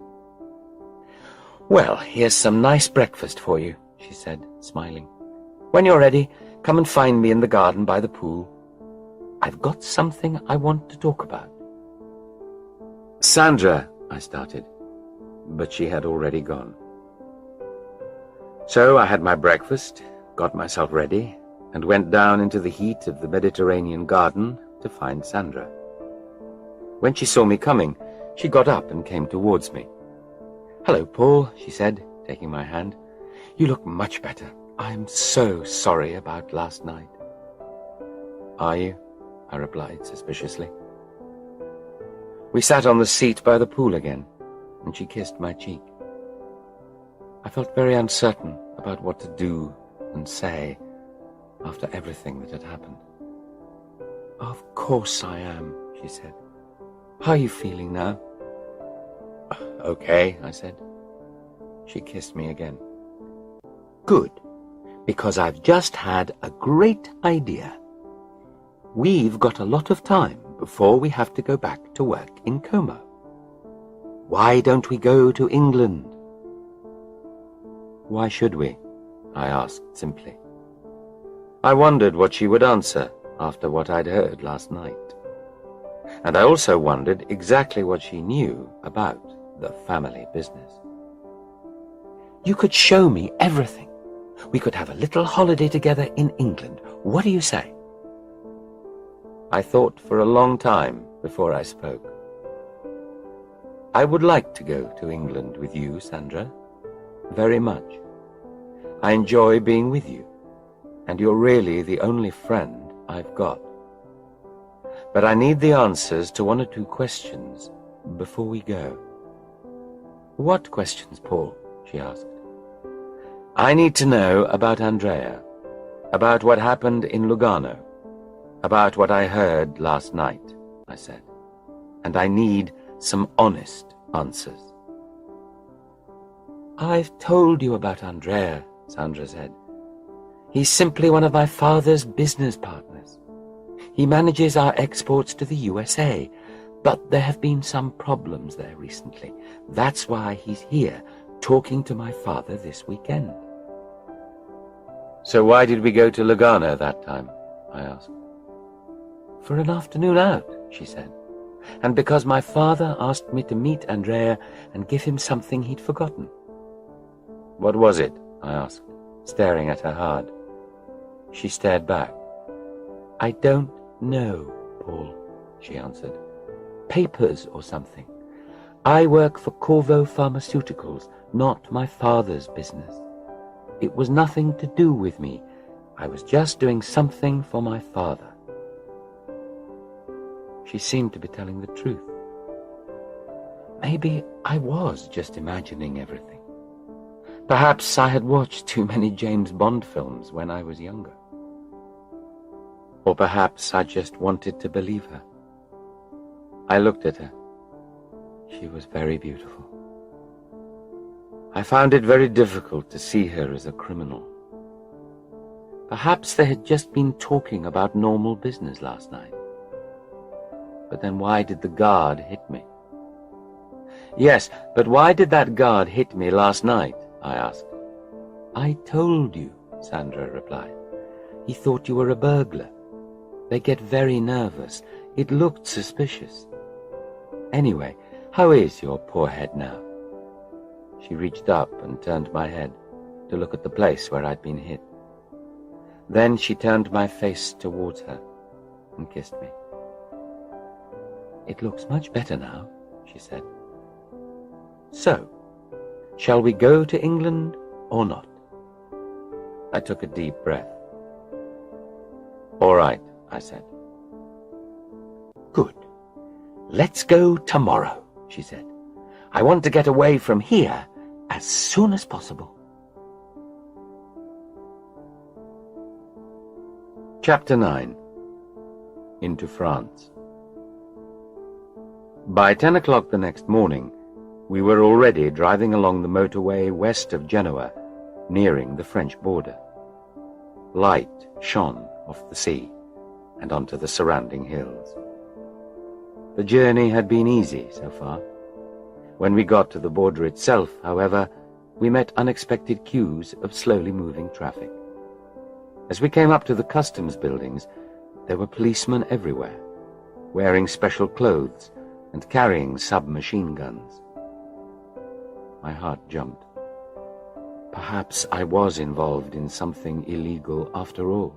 A: "Well, here's some nice breakfast for you," she said, smiling. "When you're ready, come and find me in the garden by the pool. I've got something I want to talk about." "Sandra," I started, but she had already gone. So I had my breakfast, got myself ready, and went down into the heat of the Mediterranean garden to find Sandra. When she saw me coming, she got up and came towards me. "Hello, Paul," she said, taking my hand. "You look much better. I'm so sorry about last night." "Are you?" I replied suspiciously. We sat on the seat by the pool again, and she kissed my cheek. I felt very uncertain about what to do and say after everything that had happened. "Of course I am," she said. "How are you feeling now?" "Okay," I said. She kissed me again. "Good, because I've just had a great idea. We've got a lot of time before we have to go back to work in Como. Why don't we go to England?" "Why should we?" I asked simply. I wondered what she would answer after what I'd heard last night. And I also wondered exactly what she knew about the family business. "You could show me everything. We could have a little holiday together in England. What do you say?" I thought for a long time before I spoke. "I would like to go to England with you, Sandra. Very much. I enjoy being with you, and you're really the only friend I've got. But I need the answers to one or two questions before we go." "What questions, Paul?" she asked. "I need to know about Andrea, about what happened in Lugano, about what I heard last night," I said. "And I need some honest answers." "I've told you about Andrea," Sandra said. "He's simply one of my father's business partners. He manages our exports to the USA, but there have been some problems there recently. That's why he's here, talking to my father this weekend." "So why did we go to Lugano that time?" I asked. For an afternoon out, she said, and because my father asked me to meet Andrea and give him something he'd forgotten. What was it? I asked, staring at her hard. She stared back. I don't know, Paul, she answered. Papers or something. I work for Corvo Pharmaceuticals, not my father's business. It was nothing to do with me. I was just doing something for my father. She seemed to be telling the truth. Maybe I was just imagining everything. Perhaps I had watched too many James Bond films when I was younger. Or perhaps I just wanted to believe her. I looked at her. She was very beautiful. I found it very difficult to see her as a criminal. Perhaps they had just been talking about normal business last night. But then why did the guard hit me? Yes, but why did that guard hit me last night? I asked. I told you, Sandra replied. He thought you were a burglar. They get very nervous. It looked suspicious. Anyway, how is your poor head now? She reached up and turned my head to look at the place where I'd been hit. Then she turned my face towards her and kissed me. It looks much better now, she said. So, shall we go to England or not? I took a deep breath. All right, I said. Good. Let's go tomorrow, she said. I want to get away from here as soon as possible. Chapter 9. Into France. By 10 o'clock the next morning, we were already driving along the motorway west of Genoa, nearing the French border. Light shone off the sea and onto the surrounding hills. The journey had been easy so far. When we got to the border itself, however, we met unexpected queues of slowly moving traffic. As we came up to the customs buildings, there were policemen everywhere, wearing special clothes and carrying submachine guns. My heart jumped. Perhaps I was involved in something illegal after all.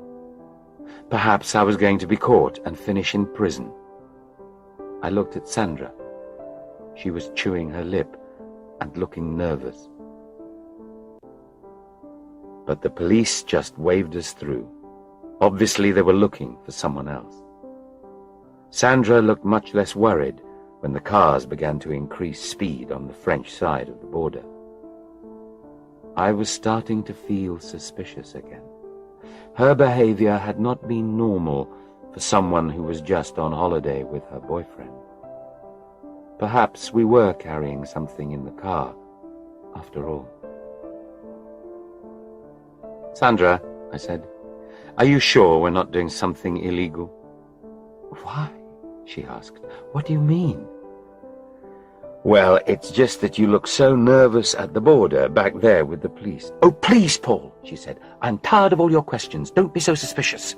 A: Perhaps I was going to be caught and finish in prison. I looked at Sandra. She was chewing her lip and looking nervous. But the police just waved us through. Obviously they were looking for someone else. Sandra looked much less worried when the cars began to increase speed on the French side of the border. I was starting to feel suspicious again. Her behavior had not been normal for someone who was just on holiday with her boyfriend. Perhaps we were carrying something in the car, after all. Sandra, I said, are you sure we're not doing something illegal? Why? She asked. What do you mean? Well, it's just that you look so nervous at the border back there with the police. Oh, please, Paul, she said. I'm tired of all your questions. Don't be so suspicious.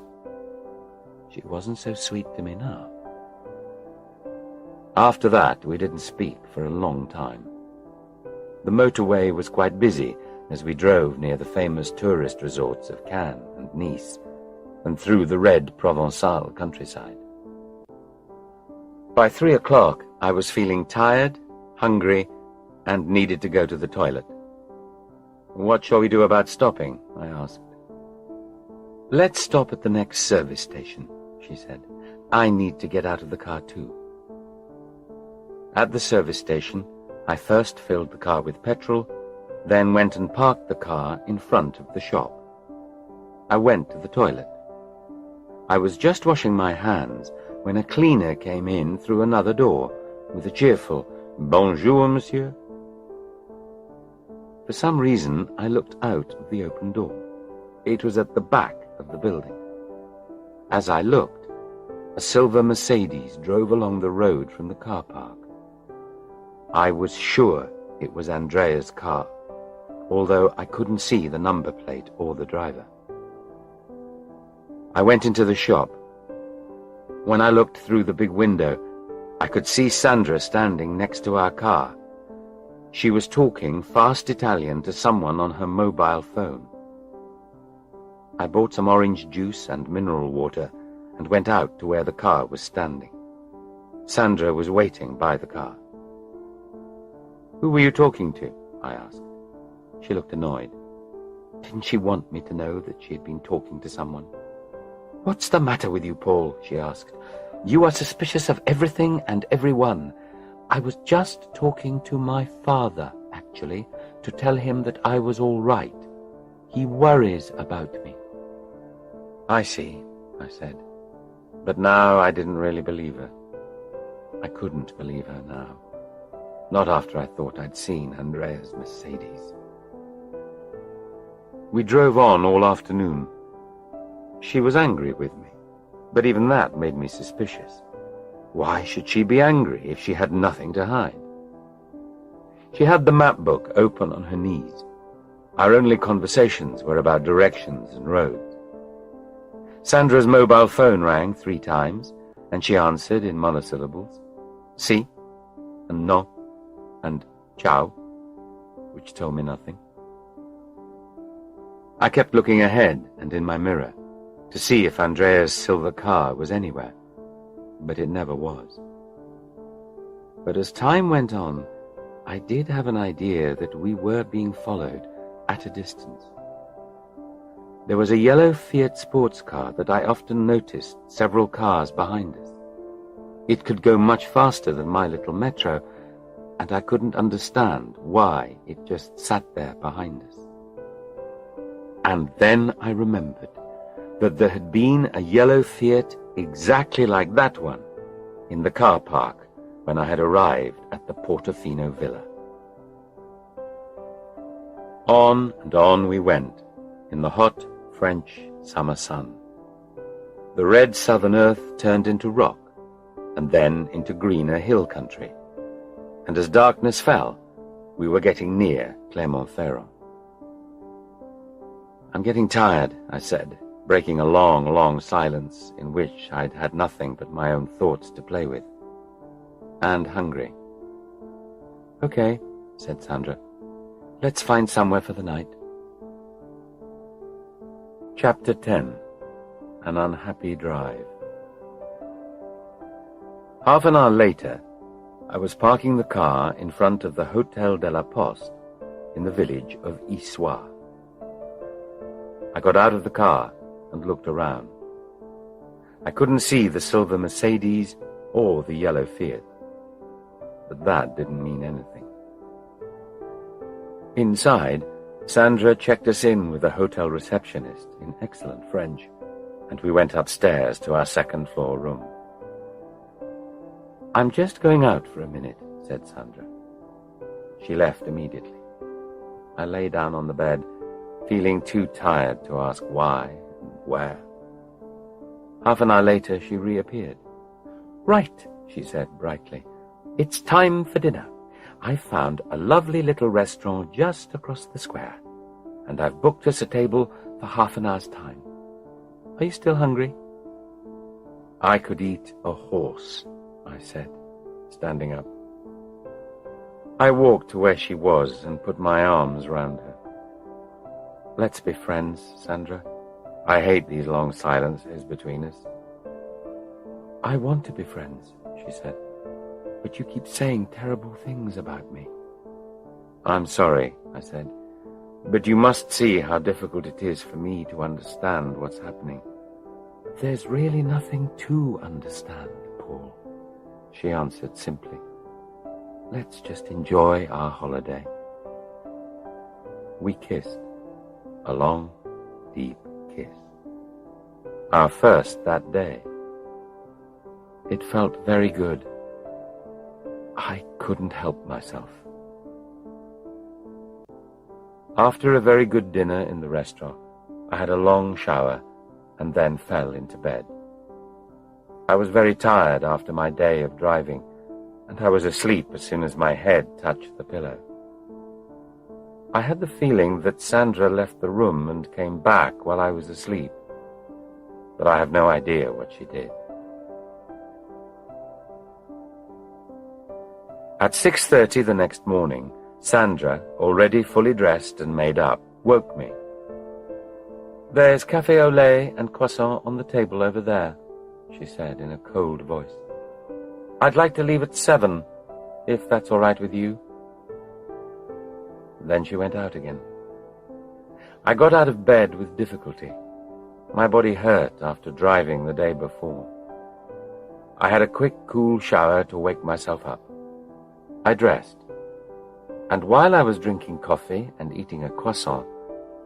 A: She wasn't so sweet to me now. After that, we didn't speak for a long time. The motorway was quite busy as we drove near the famous tourist resorts of Cannes and Nice, and through the red Provençal countryside. By 3 o'clock, I was feeling tired, hungry, and needed to go to the toilet. What shall we do about stopping? I asked. Let's stop at the next service station, she said. I need to get out of the car too. At the service station, I first filled the car with petrol, then went and parked the car in front of the shop. I went to the toilet. I was just washing my hands when a cleaner came in through another door with a cheerful, "Bonjour, monsieur." For some reason, I looked out of the open door. It was at the back of the building. As I looked, a silver Mercedes drove along the road from the car park. I was sure it was Andrea's car, although I couldn't see the number plate or the driver. I went into the shop. When I looked through the big window, I could see Sandra standing next to our car. She was talking fast Italian to someone on her mobile phone. I bought some orange juice and mineral water and went out to where the car was standing. Sandra was waiting by the car. "Who were you talking to?" I asked. She looked annoyed. Didn't she want me to know that she had been talking to someone? "What's the matter with you, Paul?" she asked. "You are suspicious of everything and everyone. I was just talking to my father, actually, to tell him that I was all right. He worries about me." "I see," I said. But now I didn't really believe her. I couldn't believe her now. Not after I thought I'd seen Andrea's Mercedes. We drove on all afternoon. She was angry with me, but even that made me suspicious. Why should she be angry if she had nothing to hide? She had the map book open on her knees. Our only conversations were about directions and roads. Sandra's mobile phone rang 3 times, and she answered in monosyllables. Si, and no, and ciao, which told me nothing. I kept looking ahead and in my mirror to see if Andrea's silver car was anywhere, but it never was. But as time went on, I did have an idea that we were being followed at a distance. There was a yellow Fiat sports car that I often noticed several cars behind us. It could go much faster than my little metro, and I couldn't understand why it just sat there behind us. And then I remembered that there had been a yellow Fiat exactly like that one in the car park when I had arrived at the Portofino villa. On and on we went in the hot French summer sun. The red southern earth turned into rock and then into greener hill country, and as darkness fell, we were getting near Clermont-Ferrand. "I'm getting tired," I said, breaking a long, long silence in which I'd had nothing but my own thoughts to play with. "And hungry." "Okay," said Sandra. "Let's find somewhere for the night." Chapter 10. An Unhappy Drive. Half an hour later, I was parking the car in front of the Hôtel de la Poste in the village of Issoire. I got out of the car and looked around. I couldn't see the silver Mercedes or the yellow Fiat, but that didn't mean anything. Inside, Sandra checked us in with the hotel receptionist in excellent French, and we went upstairs to our second-floor room. "I'm just going out for a minute," said Sandra. She left immediately. I lay down on the bed, feeling too tired to ask why and where. Half an hour later, she reappeared. "Right," she said brightly. "It's time for dinner. I found a lovely little restaurant just across the square, and I've booked us a table for half an hour's time. Are you still hungry?" "I could eat a horse," I said, standing up. I walked to where she was and put my arms round her. "Let's be friends, Sandra. I hate these long silences between us." "I want to be friends," she said, "but you keep saying terrible things about me." "I'm sorry," I said, "but you must see how difficult it is for me to understand what's happening." "There's really nothing to understand, Paul," she answered simply. "Let's just enjoy our holiday." We kissed, a long, deep kiss. Our first that day. It felt very good. I couldn't help myself. After a very good dinner in the restaurant, I had a long shower and then fell into bed. I was very tired after my day of driving, and I was asleep as soon as my head touched the pillow. I had the feeling that Sandra left the room and came back while I was asleep, but I have no idea what she did. At 6:30 the next morning, Sandra, already fully dressed and made up, woke me. "There's café au lait and croissant on the table over there," she said in a cold voice. "I'd like to leave at 7, if that's all right with you." Then she went out again. I got out of bed with difficulty. My body hurt after driving the day before. I had a quick, cool shower to wake myself up. I dressed, and while I was drinking coffee and eating a croissant,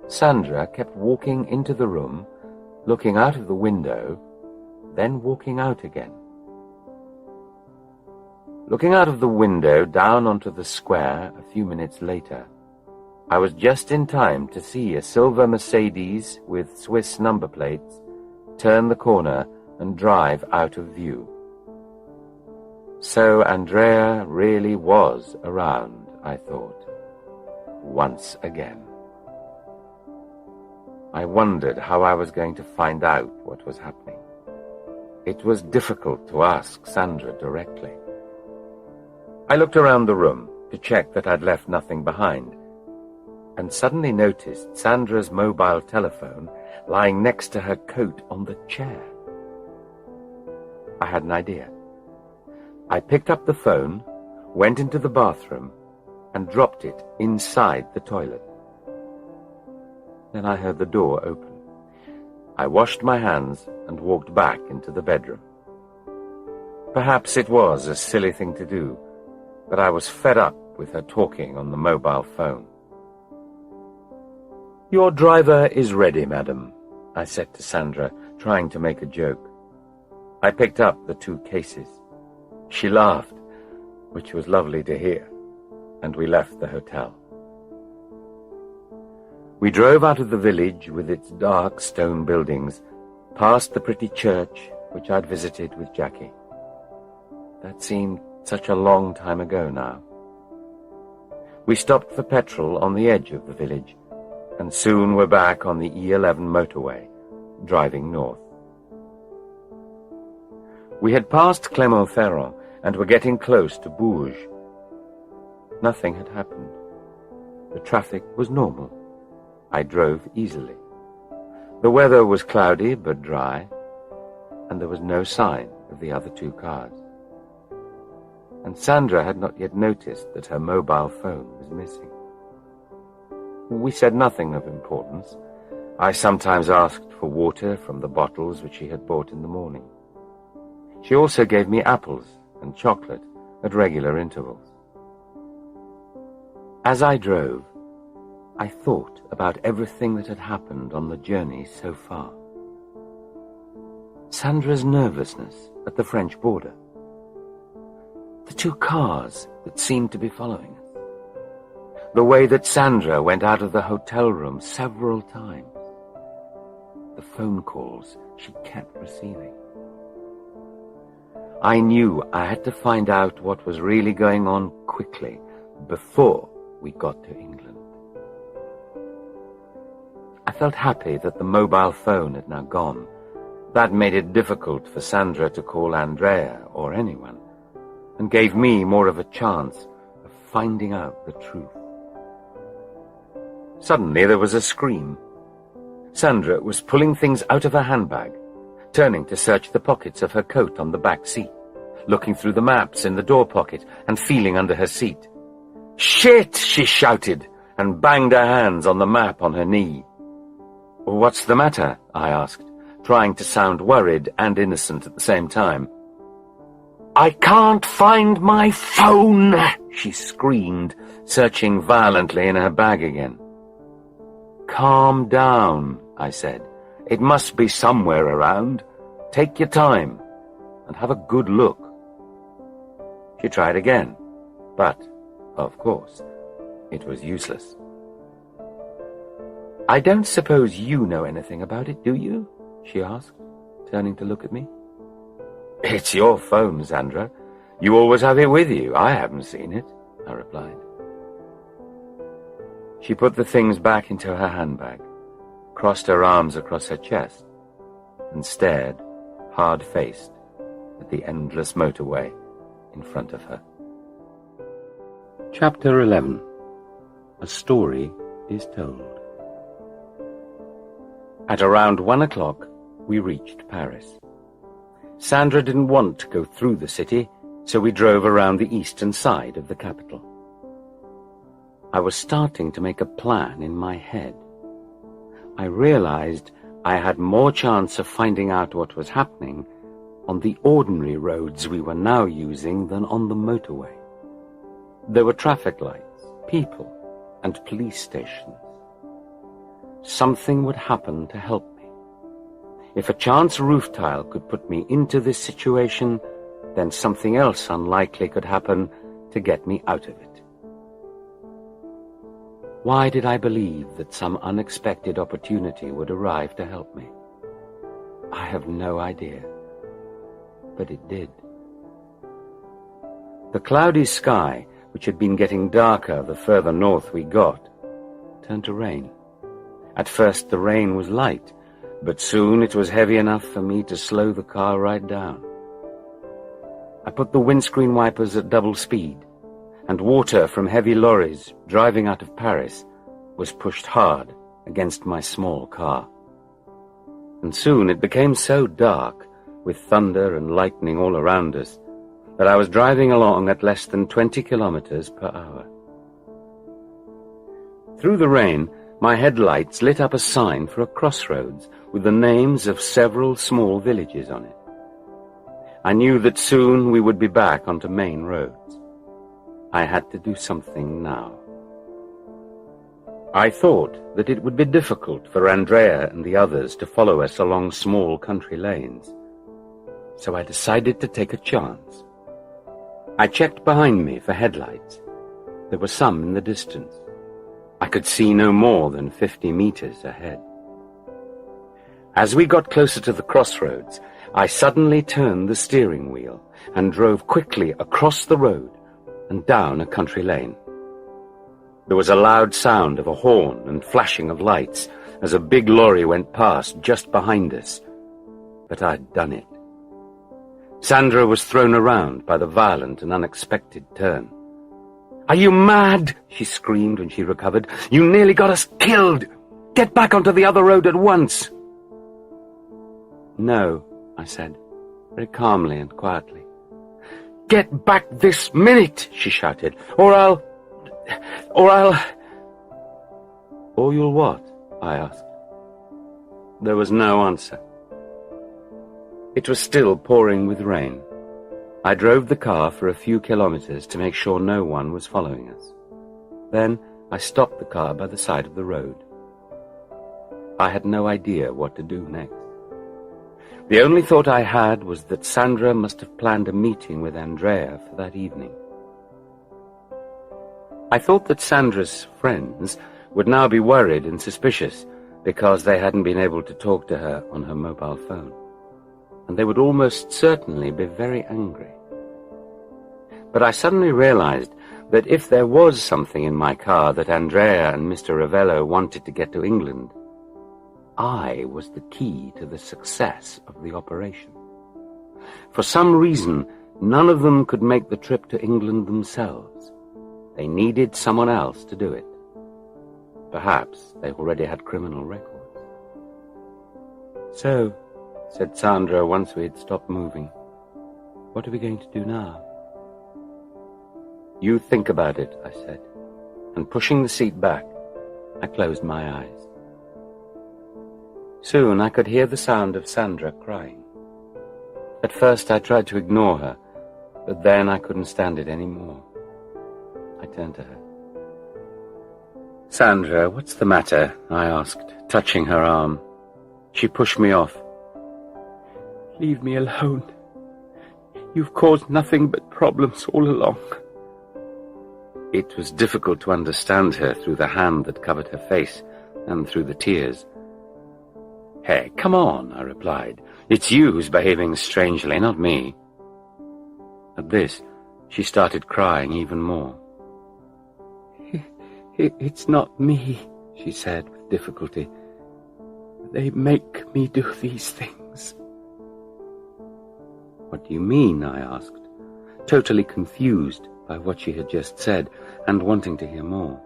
A: Sandra kept walking into the room, looking out of the window, then walking out again. Looking out of the window down onto the square a few minutes later, I was just in time to see a silver Mercedes with Swiss number plates turn the corner and drive out of view. So Andrea really was around, I thought, once again. I wondered how I was going to find out what was happening. It was difficult to ask Sandra directly. I looked around the room to check that I'd left nothing behind, and suddenly noticed Sandra's mobile telephone lying next to her coat on the chair. I had an idea. I picked up the phone, went into the bathroom, and dropped it inside the toilet. Then I heard the door open. I washed my hands and walked back into the bedroom. Perhaps it was a silly thing to do, but I was fed up with her talking on the mobile phone. "Your driver is ready, madam," I said to Sandra, trying to make a joke. I picked up the 2 cases. She laughed, which was lovely to hear, and we left the hotel. We drove out of the village with its dark stone buildings, past the pretty church which I'd visited with Jackie. That seemed such a long time ago now. We stopped for petrol on the edge of the village, and soon were back on the E11 motorway, driving north. We had passed Clermont-Ferrand and were getting close to Bourges. Nothing had happened. The traffic was normal. I drove easily. The weather was cloudy but dry, and there was no sign of the other 2 cars. And Sandra had not yet noticed that her mobile phone was missing. We said nothing of importance. I sometimes asked for water from the bottles which she had bought in the morning. She also gave me apples and chocolate at regular intervals. As I drove, I thought about everything that had happened on the journey so far. Sandra's nervousness at the French border. The 2 cars that seemed to be following us. The way that Sandra went out of the hotel room several times. The phone calls she kept receiving. I knew I had to find out what was really going on quickly before we got to England. I felt happy that the mobile phone had now gone. That made it difficult for Sandra to call Andrea or anyone, and gave me more of a chance of finding out the truth. Suddenly there was a scream. Sandra was pulling things out of her handbag, turning to search the pockets of her coat on the back seat, looking through the maps in the door pocket and feeling under her seat. "Shit!" she shouted, and banged her hands on the map on her knee. "What's the matter?" I asked, trying to sound worried and innocent at the same time. "I can't find my phone!" she screamed, searching violently in her bag again. "Calm down," I said. "It must be somewhere around. Take your time and have a good look." She tried again, but, of course, it was useless. "I don't suppose you know anything about it, do you?" she asked, turning to look at me. "It's your phone, Sandra. You always have it with you. I haven't seen it," I replied. She put the things back into her handbag, crossed her arms across her chest, and stared, hard-faced, at the endless motorway in front of her. Chapter 11. A Story is Told. At around 1 o'clock, we reached Paris. Sandra didn't want to go through the city, so we drove around the eastern side of the capital. I was starting to make a plan in my head. I realized I had more chance of finding out what was happening on the ordinary roads we were now using than on the motorway. There were traffic lights, people, and police stations. Something would happen to help me. If a chance roof tile could put me into this situation, then something else unlikely could happen to get me out of it. Why did I believe that some unexpected opportunity would arrive to help me? I have no idea, but it did. The cloudy sky, which had been getting darker the further north we got, turned to rain. At first the rain was light, but soon it was heavy enough for me to slow the car right down. I put the windscreen wipers at double speed, and water from heavy lorries driving out of Paris was pushed hard against my small car. And soon it became so dark, with thunder and lightning all around us, that I was driving along at less than 20 kilometers per hour. Through the rain, my headlights lit up a sign for a crossroads with the names of several small villages on it. I knew that soon we would be back onto main roads. I had to do something now. I thought that it would be difficult for Andrea and the others to follow us along small country lanes, so I decided to take a chance. I checked behind me for headlights. There were some in the distance. I could see no more than 50 meters ahead. As we got closer to the crossroads, I suddenly turned the steering wheel and drove quickly across the road and down a country lane. There was a loud sound of a horn and flashing of lights as a big lorry went past just behind us. But I'd done it. Sandra was thrown around by the violent and unexpected turn. "Are you mad?" she screamed when she recovered. "You nearly got us killed! Get back onto the other road at once!" "No," I said, very calmly and quietly. "Get back this minute!" she shouted. Or I'll... "Or you'll what?" I asked. There was no answer. It was still pouring with rain. I drove the car for a few kilometers to make sure no one was following us. Then I stopped the car by the side of the road. I had no idea what to do next. The only thought I had was that Sandra must have planned a meeting with Andrea for that evening. I thought that Sandra's friends would now be worried and suspicious because they hadn't been able to talk to her on her mobile phone, and they would almost certainly be very angry. But I suddenly realized that if there was something in my car that Andrea and Mr. Ravello wanted to get to England, I was the key to the success of the operation. For some reason, none of them could make the trip to England themselves. They needed someone else to do it. Perhaps they already had criminal records. "So," said Sandra once we had stopped moving, "what are we going to do now?" "You think about it," I said, and pushing the seat back, I closed my eyes. Soon I could hear the sound of Sandra crying. At first I tried to ignore her, but then I couldn't stand it anymore. I turned to her. "Sandra, what's the matter?" I asked, touching her arm. She pushed me off. "Leave me alone. You've caused nothing but problems all along." It was difficult to understand her through the hand that covered her face and through the tears. "Hey, come on," I replied. "It's you who's behaving strangely, not me." At this, she started crying even more. It's not me," she said with difficulty. "They make me do these things." things." "What do you mean?" I asked, totally confused by what she had just said and wanting to hear more.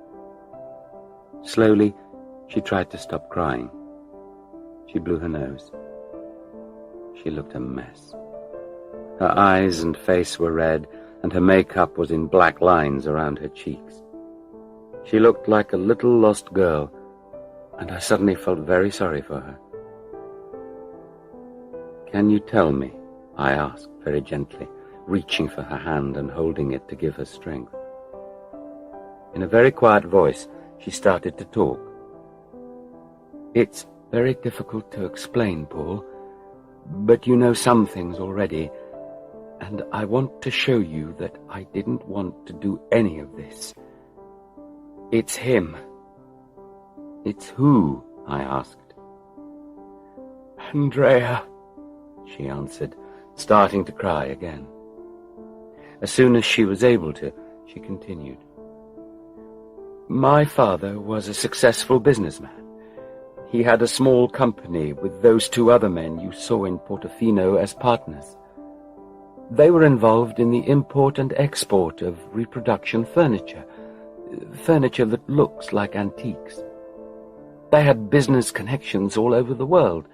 A: Slowly, she tried to stop crying. She blew her nose. She looked a mess. Her eyes and face were red, and her makeup was in black lines around her cheeks. She looked like a little lost girl, and I suddenly felt very sorry for her. "Can you tell me?" I asked very gently, reaching for her hand and holding it to give her strength. In a very quiet voice, she started to talk. "It's very difficult to explain, Paul, but you know some things already, and I want to show you that I didn't want to do any of this. It's him." "It's who?" I asked. "Andrea," she answered, starting to cry again. As soon as she was able to, she continued. "My father was a successful businessman. He had a small company with those two other men you saw in Portofino as partners. They were involved in the import and export of reproduction furniture that looks like antiques. They had business connections all over the world,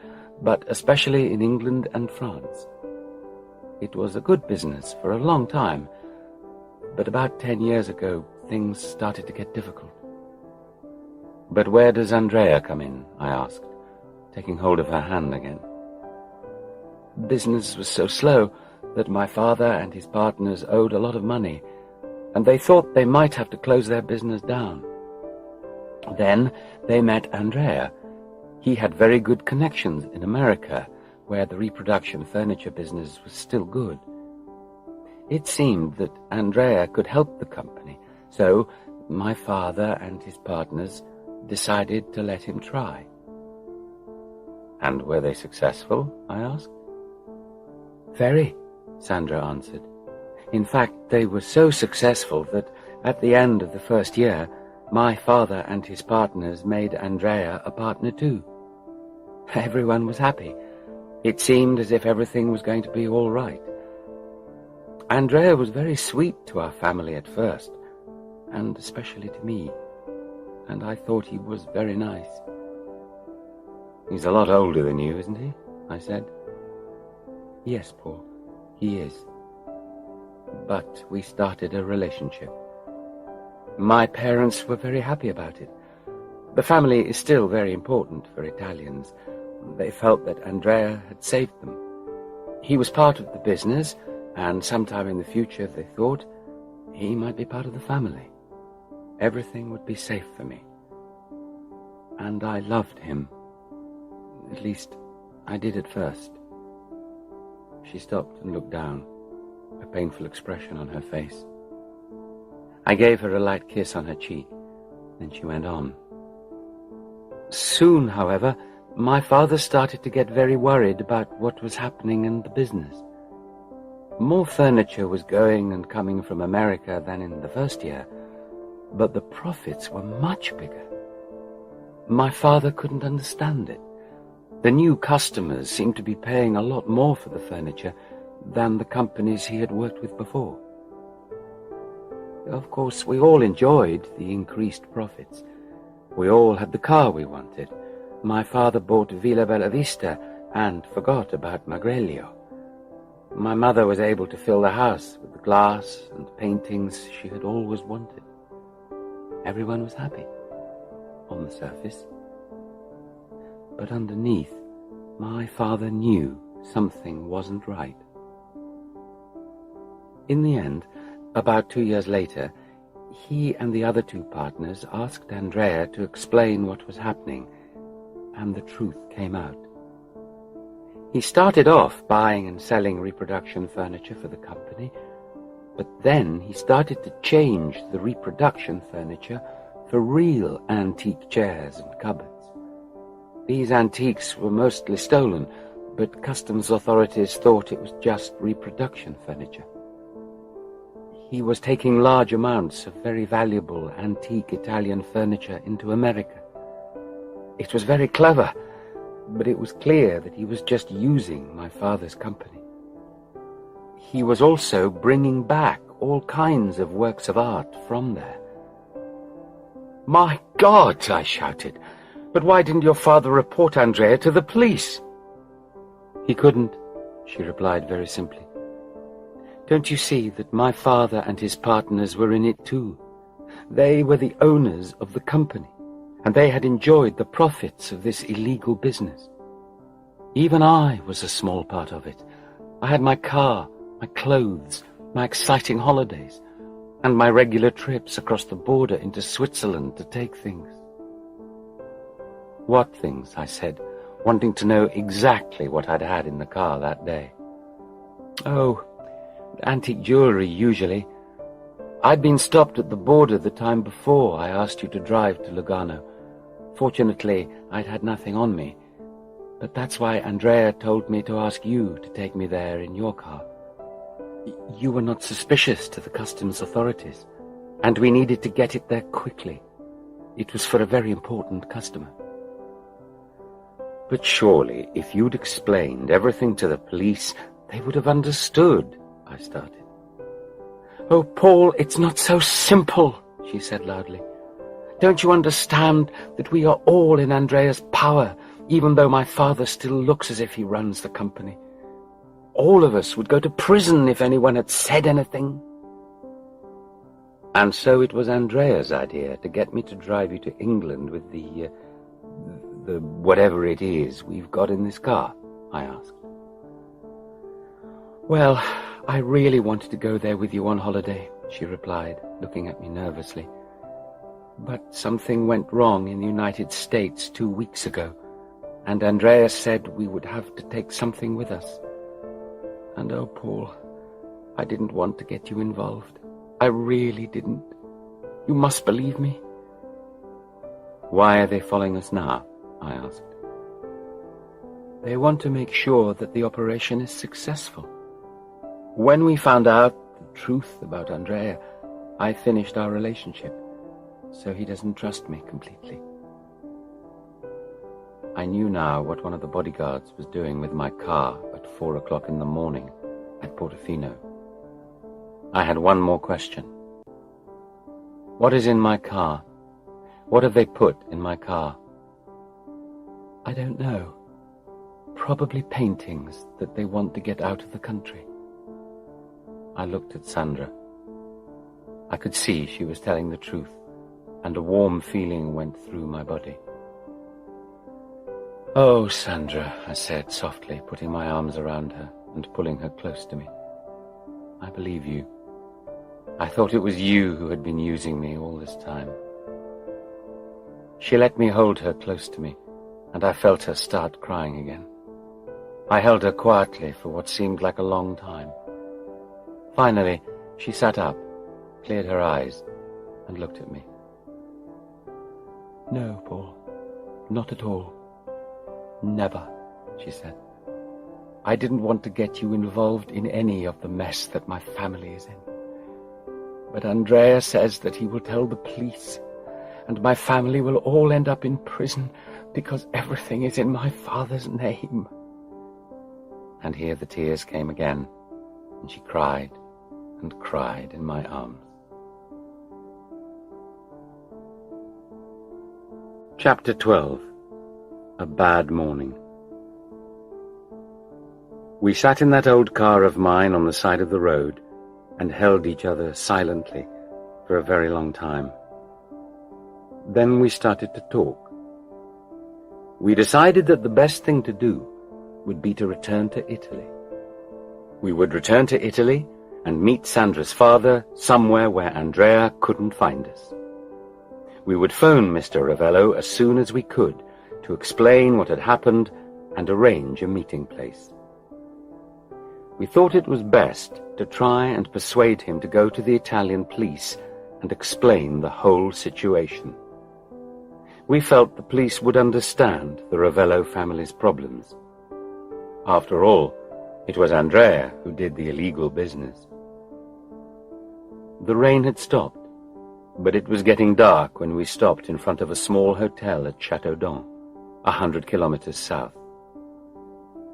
A: but especially in England and France. It was a good business for a long time, but about 10 years ago, things started to get difficult." "But where does Andrea come in?" I asked, taking hold of her hand again. "Business was so slow that my father and his partners owed a lot of money, and they thought they might have to close their business down. Then they met Andrea. He had very good connections in America, where the reproduction furniture business was still good. It seemed that Andrea could help the company, so my father and his partners decided to let him try." "And were they successful?" I asked. "Very," Sandra answered. "In fact, they were so successful that at the end of the first year, my father and his partners made Andrea a partner too. Everyone was happy. It seemed as if everything was going to be all right. Andrea was very sweet to our family at first, and especially to me, and I thought he was very nice." "He's a lot older than you, isn't he?" I said. "Yes, Paul, he is. But we started a relationship. My parents were very happy about it. The family is still very important for Italians. They felt that Andrea had saved them. He was part of the business, and sometime in the future they thought he might be part of the family. Everything would be safe for me. And I loved him. At least, I did at first." She stopped and looked down, a painful expression on her face. I gave her a light kiss on her cheek, then she went on. "Soon, however, my father started to get very worried about what was happening in the business. More furniture was going and coming from America than in the first year, but the profits were much bigger. My father couldn't understand it. The new customers seemed to be paying a lot more for the furniture than the companies he had worked with before. Of course, we all enjoyed the increased profits. We all had the car we wanted. My father bought Villa Bella Vista and forgot about Magrelio. My mother was able to fill the house with the glass and paintings she had always wanted. Everyone was happy, on the surface. But underneath, my father knew something wasn't right. In the end, about 2 years later, he and the other two partners asked Andrea to explain what was happening, and the truth came out. He started off buying and selling reproduction furniture for the company, but then he started to change the reproduction furniture for real antique chairs and cupboards. These antiques were mostly stolen, but customs authorities thought it was just reproduction furniture. He was taking large amounts of very valuable antique Italian furniture into America. It was very clever, but it was clear that he was just using my father's company. He was also bringing back all kinds of works of art from there. "My God!" I shouted. "But why didn't your father report Andrea to the police?" "He couldn't," she replied very simply. "Don't you see that my father and his partners were in it too? They were the owners of the company, and they had enjoyed the profits of this illegal business. Even I was a small part of it. I had my car, my clothes, my exciting holidays, and my regular trips across the border into Switzerland to take things." "What things?" I said, wanting to know exactly what I'd had in the car that day. "Oh, antique jewelry, usually. I'd been stopped at the border the time before I asked you to drive to Lugano. Fortunately, I'd had nothing on me, but that's why Andrea told me to ask you to take me there in your car. You were not suspicious to the customs authorities, and we needed to get it there quickly. It was for a very important customer." "But surely, if you'd explained everything to the police, they would have understood," I started. "Oh, Paul, it's not so simple," she said loudly. "Don't you understand that we are all in Andrea's power, even though my father still looks as if he runs the company? All of us would go to prison if anyone had said anything." "And so it was Andrea's idea to get me to drive you to England with the whatever it is we've got in this car?" I asked. "Well, I really wanted to go there with you on holiday," she replied, looking at me nervously. "But something went wrong in the United States 2 weeks ago, and Andrea said we would have to take something with us. And oh, Paul, I didn't want to get you involved. I really didn't. You must believe me." "Why are they following us now?" I asked. "They want to make sure that the operation is successful. When we found out the truth about Andrea, I finished our relationship, so he doesn't trust me completely." I knew now what one of the bodyguards was doing with my car at 4 o'clock in the morning at Portofino. I had one more question. "What is in my car? What have they put in my car?" "I don't know. Probably paintings that they want to get out of the country." I looked at Sandra. I could see she was telling the truth, and a warm feeling went through my body. "Oh, Sandra," I said softly, putting my arms around her and pulling her close to me. "I believe you. I thought it was you who had been using me all this time." She let me hold her close to me, and I felt her start crying again. I held her quietly for what seemed like a long time. Finally, she sat up, cleared her eyes, and looked at me. "No, Paul, not at all. Never," she said. "I didn't want to get you involved in any of the mess that my family is in. But Andrea says that he will tell the police, and my family will all end up in prison because everything is in my father's name." And here the tears came again, and she cried and cried in my arms. Chapter 12. A Bad Morning. We sat in that old car of mine on the side of the road and held each other silently for a very long time. Then we started to talk. We decided that the best thing to do would be to return to Italy. We would return to Italy and meet Sandra's father somewhere where Andrea couldn't find us. We would phone Mr. Ravello as soon as we could to explain what had happened and arrange a meeting place. We thought it was best to try and persuade him to go to the Italian police and explain the whole situation. We felt the police would understand the Ravello family's problems. After all, it was Andrea who did the illegal business. The rain had stopped, but it was getting dark when we stopped in front of a small hotel at Châteaudun, 100 kilometers south.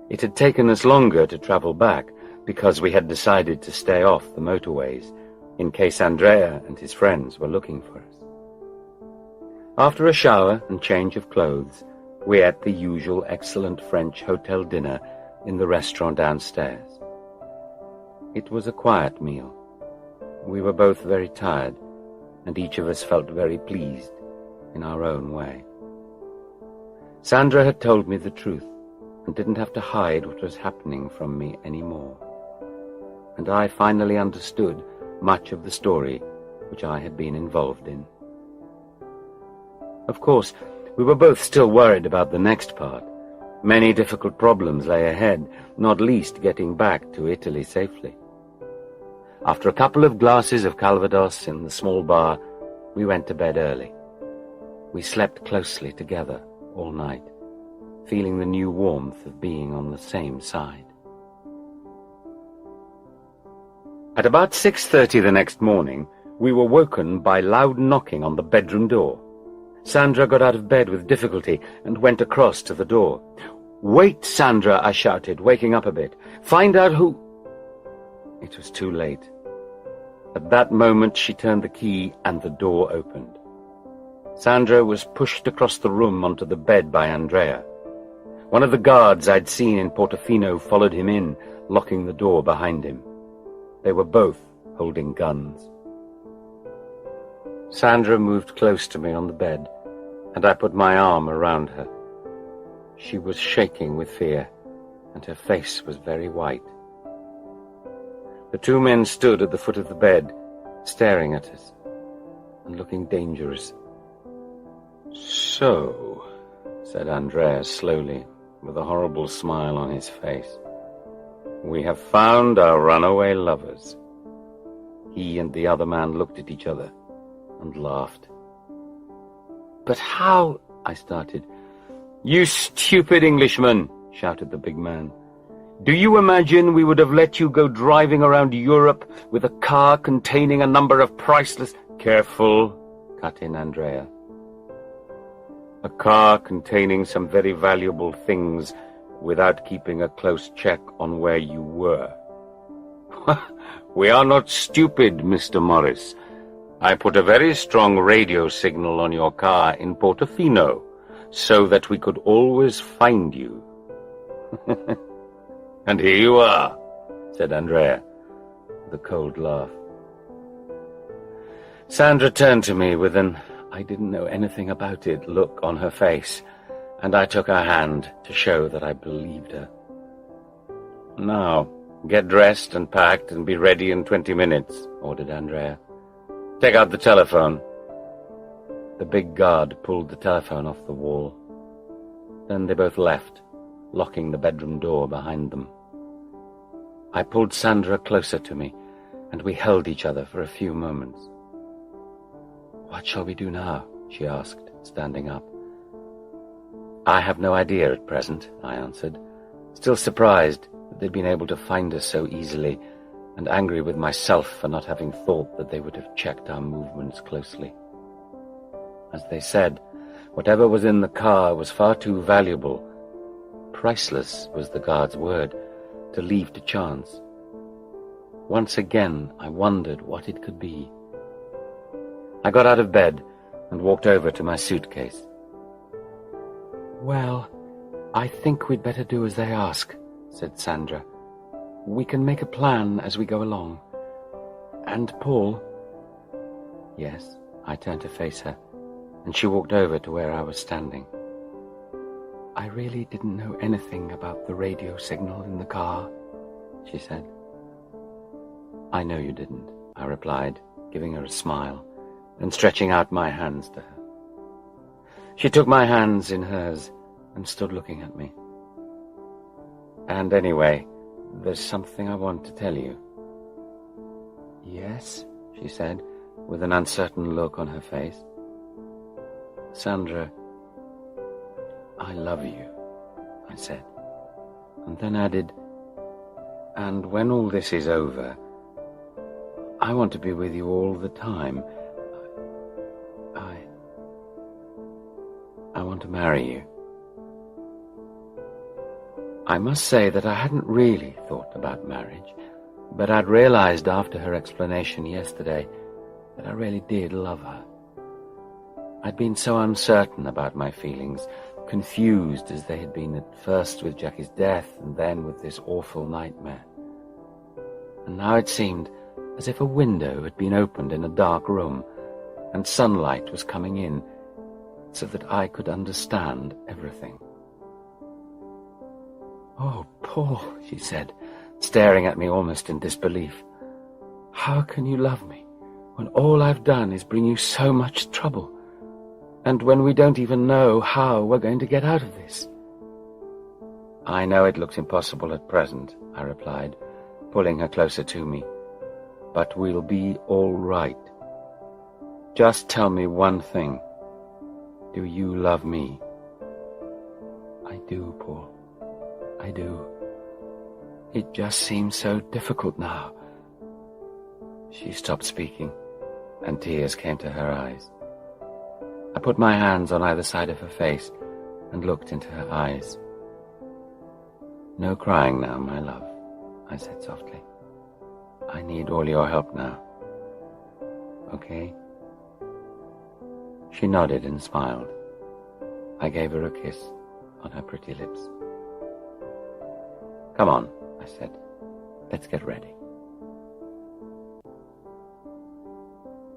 A: It had taken us longer to travel back because we had decided to stay off the motorways in case Andrea and his friends were looking for us. After a shower and change of clothes, we ate the usual excellent French hotel dinner in the restaurant downstairs. It was a quiet meal. We were both very tired, and each of us felt very pleased in our own way. Sandra had told me the truth and didn't have to hide what was happening from me anymore. And I finally understood much of the story which I had been involved in. Of course, we were both still worried about the next part. Many difficult problems lay ahead, not least getting back to Italy safely. After a couple of glasses of Calvados in the small bar, we went to bed early. We slept closely together all night, feeling the new warmth of being on the same side. At about 6:30 the next morning, we were woken by loud knocking on the bedroom door. Sandra got out of bed with difficulty and went across to the door. "Wait, Sandra," I shouted, waking up a bit. "Find out who—" It was too late. At that moment she turned the key and the door opened. Sandra was pushed across the room onto the bed by Andrea. One of the guards I'd seen in Portofino followed him in, locking the door behind him. They were both holding guns. Sandra moved close to me on the bed, and I put my arm around her. She was shaking with fear, and her face was very white. The two men stood at the foot of the bed, staring at us, and looking dangerous. "So," said Andrea slowly, with a horrible smile on his face, "we have found our runaway lovers." He and the other man looked at each other and laughed. "But how—" I started. "You stupid Englishman," shouted the big man. "Do you imagine we would have let you go driving around Europe with a car containing a number of priceless—" "Careful," cut in Andrea. "A car containing some very valuable things without keeping a close check on where you were." "We are not stupid, Mr. Morris. I put a very strong radio signal on your car in Portofino so that we could always find you." "And here you are," said Andrea, with a cold laugh. Sandra turned to me with an "I didn't know anything about it" look on her face, and I took her hand to show that I believed her. "Now, get dressed and packed and be ready in 20 minutes, ordered Andrea. "Take out the telephone." The big guard pulled the telephone off the wall. Then they both left, locking the bedroom door behind them. I pulled Sandra closer to me, and we held each other for a few moments. "What shall we do now?" she asked, standing up. "I have no idea at present," I answered, still surprised that they'd been able to find us so easily, and angry with myself for not having thought that they would have checked our movements closely. As they said, whatever was in the car was far too valuable. Priceless was the guard's word, to leave to chance. Once again I wondered what it could be. I got out of bed and walked over to my suitcase. "Well, I think we'd better do as they ask," said Sandra. "We can make a plan as we go along. And Paul—" "Yes," I turned to face her, and she walked over to where I was standing. "I really didn't know anything about the radio signal in the car," she said. "I know you didn't," I replied, giving her a smile and stretching out my hands to her. She took my hands in hers and stood looking at me. "And anyway, there's something I want to tell you." "Yes," she said, with an uncertain look on her face. "Sandra, I love you," I said, and then added, "and when all this is over, I want to be with you all the time. I want to marry you." I must say that I hadn't really thought about marriage, but I'd realized after her explanation yesterday that I really did love her. I'd been so uncertain about my feelings, confused as they had been at first with Jackie's death and then with this awful nightmare. And now it seemed as if a window had been opened in a dark room and sunlight was coming in so that I could understand everything. "Oh, Paul," she said, staring at me almost in disbelief. "How can you love me when all I've done is bring you so much trouble, and when we don't even know how we're going to get out of this?" "I know it looks impossible at present," I replied, pulling her closer to me. "But we'll be all right. Just tell me one thing. Do you love me?" "I do, Paul. I do. It just seems so difficult now." She stopped speaking, and tears came to her eyes. I put my hands on either side of her face and looked into her eyes. "No crying now, my love," I said softly. "I need all your help now. Okay?" She nodded and smiled. I gave her a kiss on her pretty lips. "Come on," I said. "Let's get ready."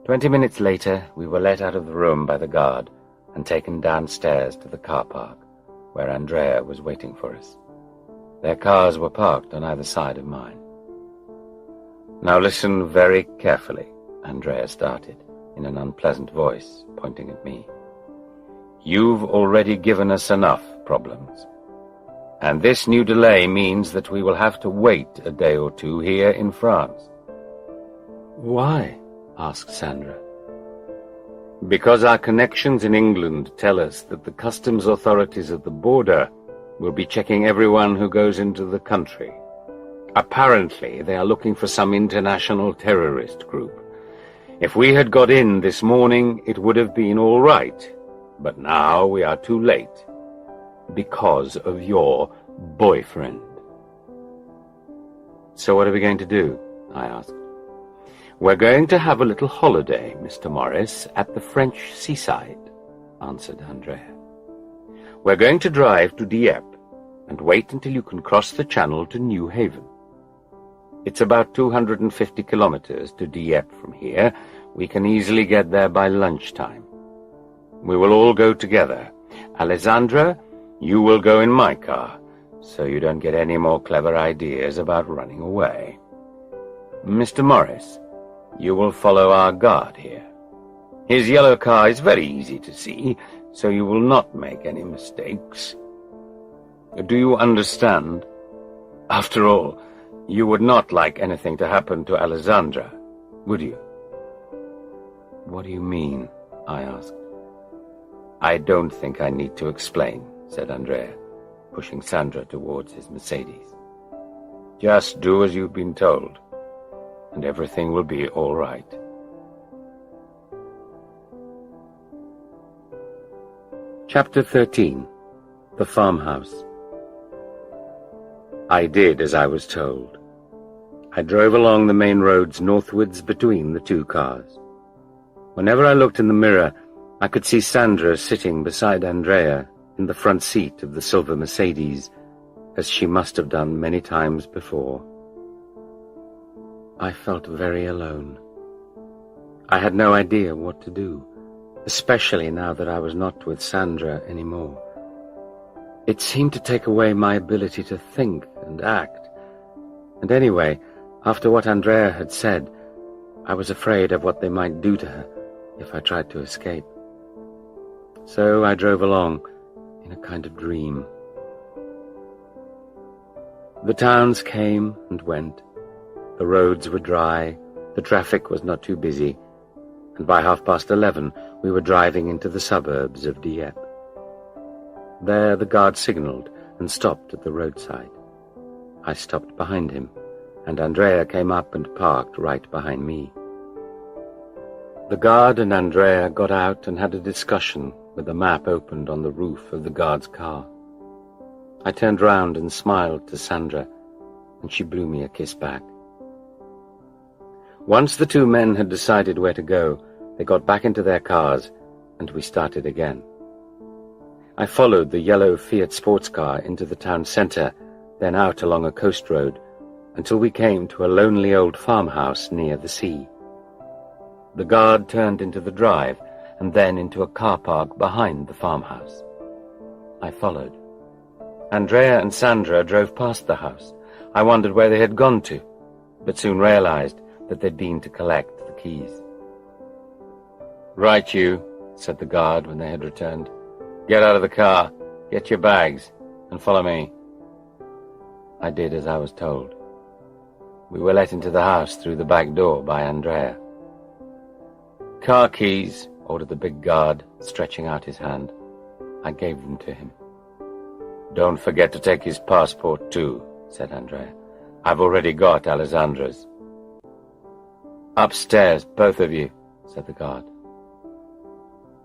A: 20 minutes later, we were let out of the room by the guard and taken downstairs to the car park, where Andrea was waiting for us. Their cars were parked on either side of mine. "Now listen very carefully," Andrea started, in an unpleasant voice, pointing at me. "You've already given us enough problems. And this new delay means that we will have to wait a day or two here in France." "Why?" asked Sandra. "Because our connections in England tell us that the customs authorities at the border will be checking everyone who goes into the country. Apparently, they are looking for some international terrorist group. If we had got in this morning, it would have been all right. But now we are too late. Because of your boyfriend." "So what are we going to do?" I asked. "We're going to have a little holiday, Mr. Morris, at the French seaside," answered Andrea. "We're going to drive to Dieppe and wait until you can cross the channel to New Haven. It's about 250 kilometers to Dieppe from here. We can easily get there by lunchtime. We will all go together. Alessandra, you will go in my car, so you don't get any more clever ideas about running away. Mr. Morris, you will follow our guard here. His yellow car is very easy to see, so you will not make any mistakes. Do you understand? After all, you would not like anything to happen to Alessandra, would you?" "What do you mean?" I asked. "I don't think I need to explain," said Andrea, pushing Sandra towards his Mercedes. "Just do as you've been told, and everything will be all right." Chapter 13. The Farmhouse. I did as I was told. I drove along the main roads northwards between the two cars. Whenever I looked in the mirror, I could see Sandra sitting beside Andrea in the front seat of the silver Mercedes, as she must have done many times before. I felt very alone. I had no idea what to do, especially now that I was not with Sandra anymore. It seemed to take away my ability to think and act. And anyway, after what Andrea had said, I was afraid of what they might do to her if I tried to escape. So I drove along in a kind of dream. The towns came and went. The roads were dry, the traffic was not too busy, and by 11:30 we were driving into the suburbs of Dieppe. There the guard signalled and stopped at the roadside. I stopped behind him, and Andrea came up and parked right behind me. The guard and Andrea got out and had a discussion with the map opened on the roof of the guard's car. I turned round and smiled to Sandra, and she blew me a kiss back. Once the two men had decided where to go, they got back into their cars, and we started again. I followed the yellow Fiat sports car into the town centre, then out along a coast road, until we came to a lonely old farmhouse near the sea. The guard turned into the drive, and then into a car park behind the farmhouse. I followed. Andrea and Sandra drove past the house. I wondered where they had gone to, but soon realized that they'd been to collect the keys. "Right, you," said the guard when they had returned. "Get out of the car, get your bags, and follow me." I did as I was told. We were let into the house through the back door by Andrea. "Car keys," ordered the big guard, stretching out his hand. I gave them to him. "Don't forget to take his passport too," said Andrea. "I've already got Alessandra's." "Upstairs, both of you," said the guard.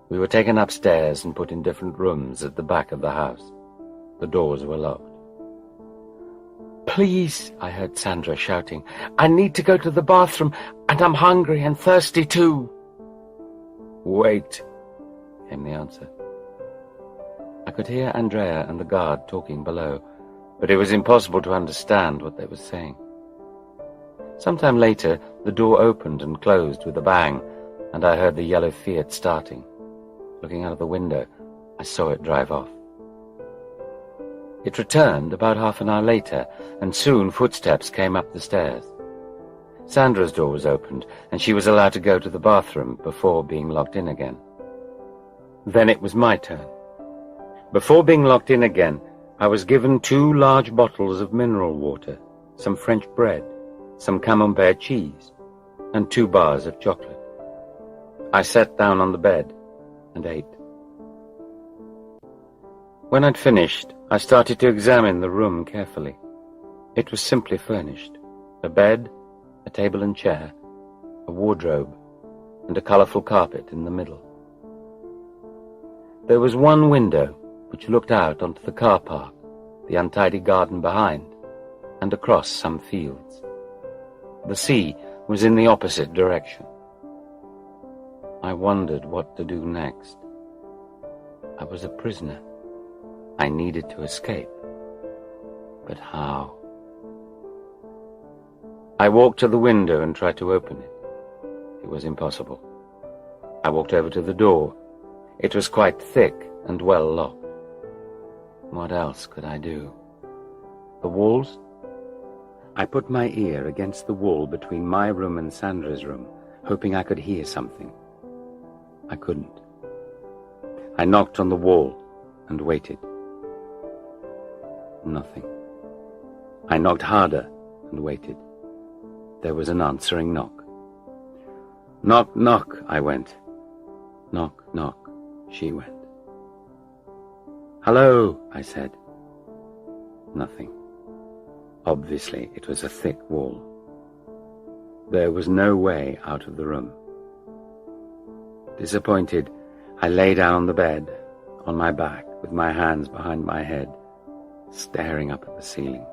A: We were taken upstairs and put in different rooms at the back of the house. The doors were locked. "Please," I heard Sandra shouting, "I need to go to the bathroom, and I'm hungry and thirsty too." "Wait," came the answer. I could hear Andrea and the guard talking below, but it was impossible to understand what they were saying. Sometime later, the door opened and closed with a bang, and I heard the yellow Fiat starting. Looking out of the window, I saw it drive off. It returned about half an hour later, and soon footsteps came up the stairs. Sandra's door was opened, and she was allowed to go to the bathroom before being locked in again. Then it was my turn. Before being locked in again, I was given 2 large bottles of mineral water, some French bread, some camembert cheese, and 2 bars of chocolate. I sat down on the bed and ate. When I'd finished, I started to examine the room carefully. It was simply furnished: a bed, a table and chair, a wardrobe, and a colorful carpet in the middle. There was one window which looked out onto the car park, the untidy garden behind, and across some fields. The sea was in the opposite direction. I wondered what to do next. I was a prisoner. I needed to escape. But how? I walked to the window and tried to open it. It was impossible. I walked over to the door. It was quite thick and well locked. What else could I do? The walls? I put my ear against the wall between my room and Sandra's room, hoping I could hear something. I couldn't. I knocked on the wall and waited. Nothing. I knocked harder and waited. There was an answering knock. "Knock, knock," I went. "Knock, knock," she went. "Hello," I said. Nothing. Obviously, it was a thick wall. There was no way out of the room. Disappointed, I lay down on the bed, on my back, with my hands behind my head, staring up at the ceiling.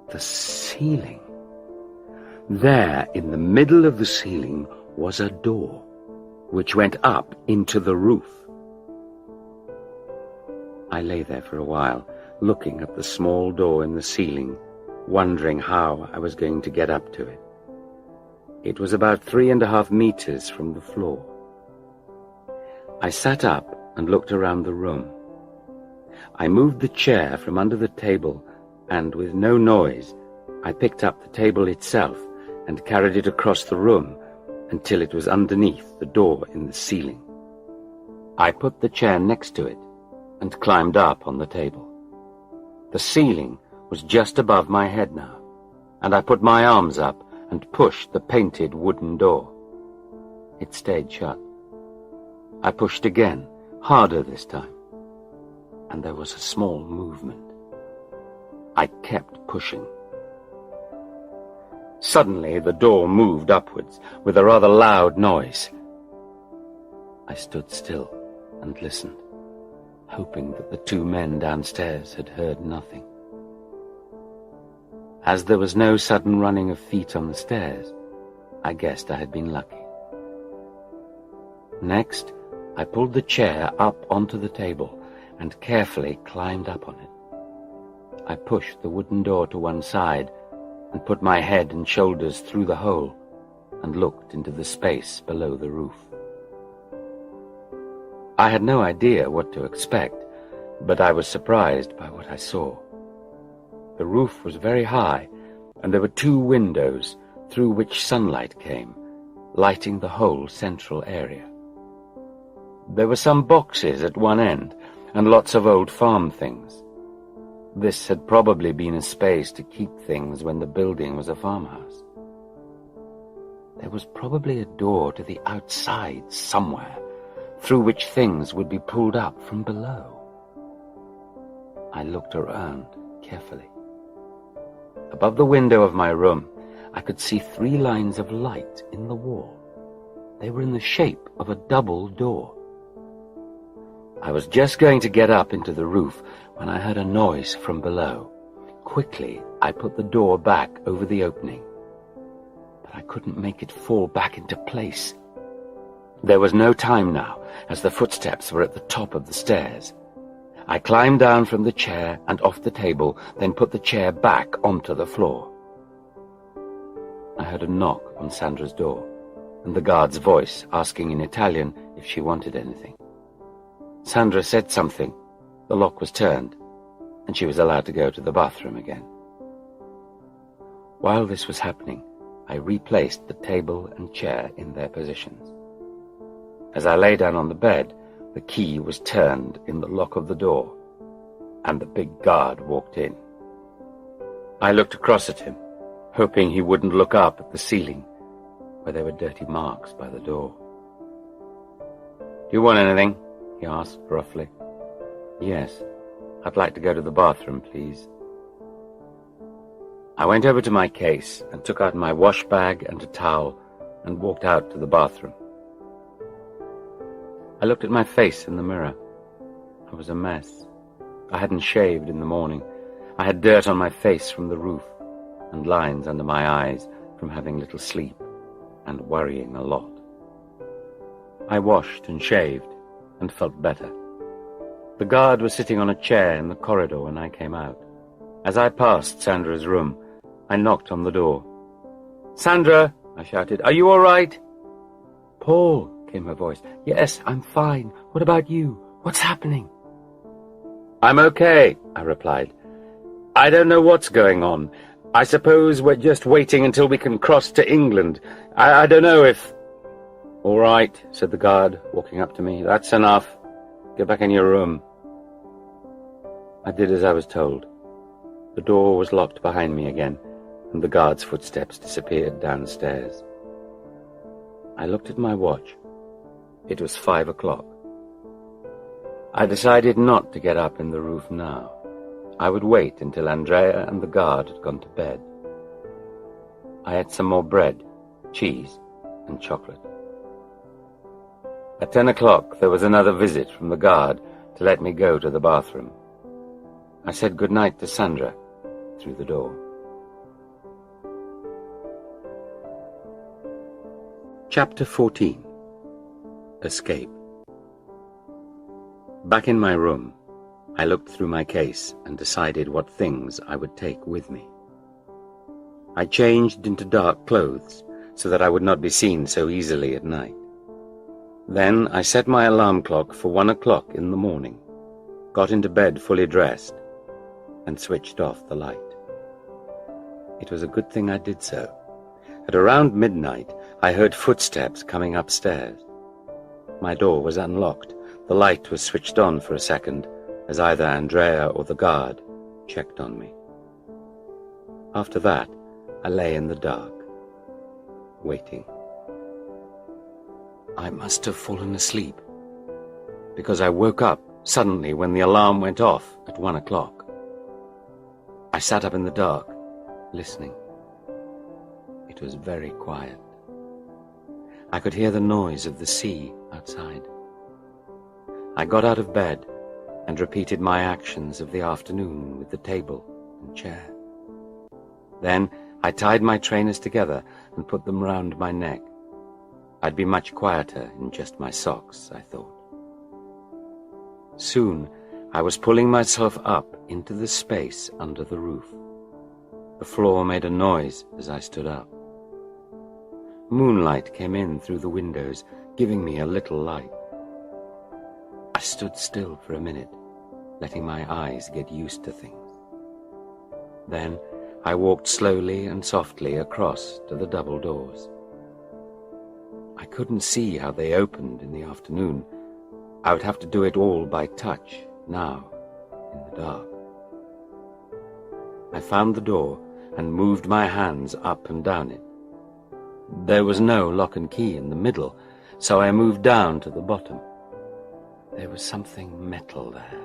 A: The ceiling! There, in the middle of the ceiling, was a door, which went up into the roof. I lay there for a while, looking at the small door in the ceiling, wondering how I was going to get up to it. It was about 3.5 meters from the floor. I sat up and looked around the room. I moved the chair from under the table, and with no noise, I picked up the table itself and carried it across the room until it was underneath the door in the ceiling. I put the chair next to it and climbed up on the table. The ceiling was just above my head now, and I put my arms up and pushed the painted wooden door. It stayed shut. I pushed again, harder this time, and there was a small movement. I kept pushing. Suddenly the door moved upwards with a rather loud noise. I stood still and listened. hoping that the two men downstairs had heard nothing. As there was no sudden running of feet on the stairs, I guessed I had been lucky. Next, I pulled the chair up onto the table and carefully climbed up on it. I pushed the wooden door to one side and put my head and shoulders through the hole and looked into the space below the roof. I had no idea what to expect, but I was surprised by what I saw. The roof was very high, and there were two windows through which sunlight came, lighting the whole central area. There were some boxes at one end, and lots of old farm things. This had probably been a space to keep things when the building was a farmhouse. There was probably a door to the outside somewhere, through which things would be pulled up from below. I looked around carefully. Above the window of my room, I could see 3 lines of light in the wall. They were in the shape of a double door. I was just going to get up into the roof when I heard a noise from below. Quickly, I put the door back over the opening, but I couldn't make it fall back into place. There was no time now, as the footsteps were at the top of the stairs. I climbed down from the chair and off the table, then put the chair back onto the floor. I heard a knock on Sandra's door, and the guard's voice asking in Italian if she wanted anything. Sandra said something, the lock was turned, and she was allowed to go to the bathroom again. While this was happening, I replaced the table and chair in their positions. As I lay down on the bed, the key was turned in the lock of the door, and the big guard walked in. I looked across at him, hoping he wouldn't look up at the ceiling, where there were dirty marks by the door. "Do you want anything?" he asked gruffly. "Yes, I'd like to go to the bathroom, please." I went over to my case and took out my wash bag and a towel and walked out to the bathroom. I looked at my face in the mirror. I was a mess. I hadn't shaved in the morning. I had dirt on my face from the roof and lines under my eyes from having little sleep and worrying a lot. I washed and shaved and felt better. The guard was sitting on a chair in the corridor when I came out. As I passed Sandra's room, I knocked on the door. "Sandra," I shouted, "are you all right?" "Paul," came her voice. "Yes, I'm fine. What about you? What's happening?" "I'm okay," I replied. "I don't know what's going on. I suppose we're just waiting until we can cross to England. I don't know if—" "All right," said the guard, walking up to me. "That's enough. Get back in your room." I did as I was told. The door was locked behind me again, and the guard's footsteps disappeared downstairs. I looked at my watch. It was 5 o'clock. I decided not to get up in the roof now. I would wait until Andrea and the guard had gone to bed. I ate some more bread, cheese, and chocolate. At 10 o'clock, there was another visit from the guard to let me go to the bathroom. I said goodnight to Sandra through the door. Chapter 14. Escape. Back in my room, I looked through my case and decided what things I would take with me. I changed into dark clothes so that I would not be seen so easily at night. Then I set my alarm clock for 1 o'clock in the morning, got into bed fully dressed, and switched off the light. It was a good thing I did so. At around midnight, I heard footsteps coming upstairs. My door was unlocked. The light was switched on for a second, as either Andrea or the guard checked on me. After that, I lay in the dark, waiting. I must have fallen asleep, because I woke up suddenly when the alarm went off at 1 o'clock. I sat up in the dark, listening. It was very quiet. I could hear the noise of the sea outside. I got out of bed and repeated my actions of the afternoon with the table and chair. Then I tied my trainers together and put them round my neck. I'd be much quieter in just my socks, I thought. Soon I was pulling myself up into the space under the roof. The floor made a noise as I stood up. Moonlight came in through the windows, giving me a little light. I stood still for a minute, letting my eyes get used to things. Then I walked slowly and softly across to the double doors. I couldn't see how they opened in the afternoon. I would have to do it all by touch now, in the dark. I found the door and moved my hands up and down it. There was no lock and key in the middle, so I moved down to the bottom. There was something metal there.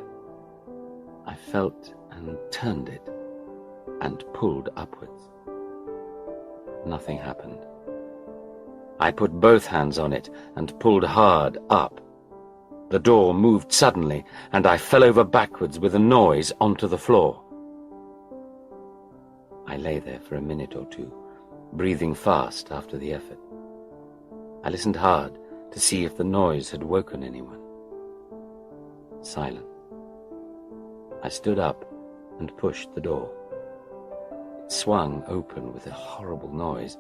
A: I felt and turned it and pulled upwards. Nothing happened. I put both hands on it and pulled hard up. The door moved suddenly, and I fell over backwards with a noise onto the floor. I lay there for a minute or two, breathing fast after the effort. I listened hard to see if the noise had woken anyone. Silence. I stood up and pushed the door. It swung open with a horrible noise.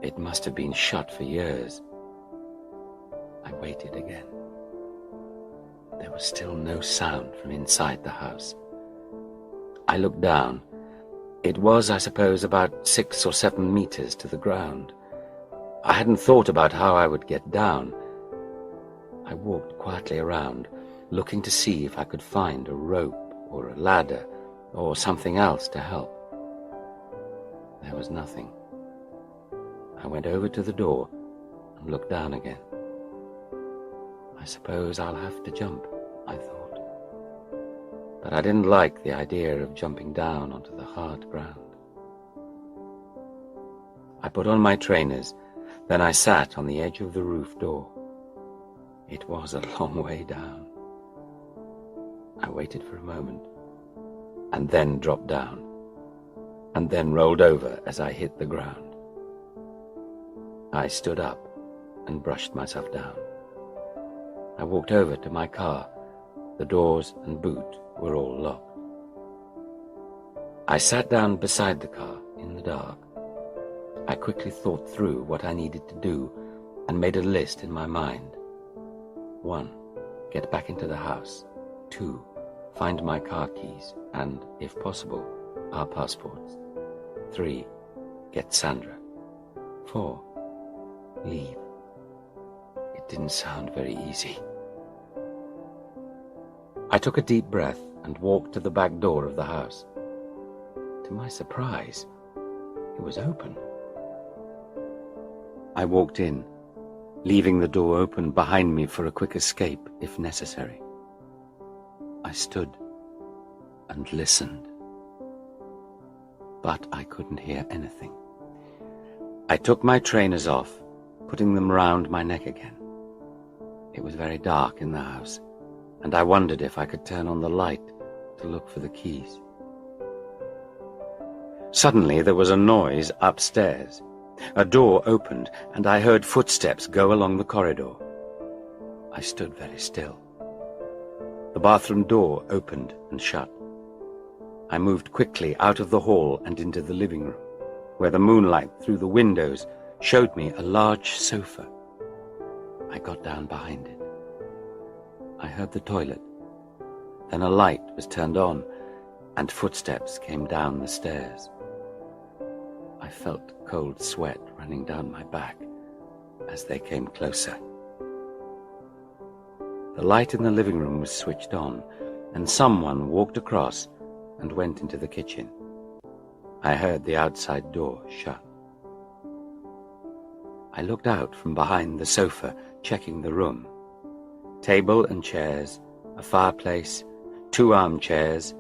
A: It must have been shut for years. I waited again. There was still no sound from inside the house. I looked down. It was, I suppose, about 6 or 7 meters to the ground. I hadn't thought about how I would get down. I walked quietly around, looking to see if I could find a rope or a ladder or something else to help. There was nothing. I went over to the door and looked down again. I suppose I'll have to jump, I thought. But I didn't like the idea of jumping down onto the hard ground. I put on my trainers, then I sat on the edge of the roof door. It was a long way down. I waited for a moment, and then dropped down, and then rolled over as I hit the ground. I stood up and brushed myself down. I walked over to my car. The doors and boot were all locked. I sat down beside the car in the dark. I quickly thought through what I needed to do and made a list in my mind. 1. Get back into the house. 2. Find my car keys and, if possible, our passports. 3. Get Sandra. 4. Leave. It didn't sound very easy. I took a deep breath and walked to the back door of the house. To my surprise, it was open. I walked in, leaving the door open behind me for a quick escape if necessary. I stood and listened, but I couldn't hear anything. I took my trainers off, putting them round my neck again. It was very dark in the house, and I wondered if I could turn on the light to look for the keys. Suddenly there was a noise upstairs. A door opened, and I heard footsteps go along the corridor. I stood very still. The bathroom door opened and shut. I moved quickly out of the hall and into the living room, where the moonlight through the windows showed me a large sofa. I got down behind it. I heard the toilet. Then a light was turned on, and footsteps came down the stairs. I felt cold sweat running down my back as they came closer. The light in the living room was switched on, and someone walked across and went into the kitchen. I heard the outside door shut. I looked out from behind the sofa, checking the room. Table and chairs, a fireplace, 2 armchairs,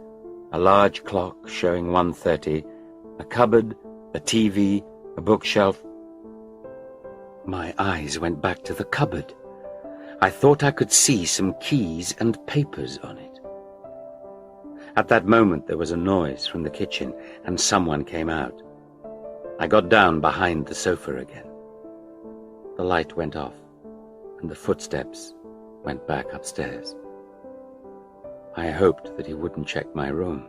A: a large clock showing 1:30, a cupboard, a TV, a bookshelf. My eyes went back to the cupboard. I thought I could see some keys and papers on it. At that moment there was a noise from the kitchen, and someone came out. I got down behind the sofa again. The light went off, and the footsteps went back upstairs. I hoped that he wouldn't check my room.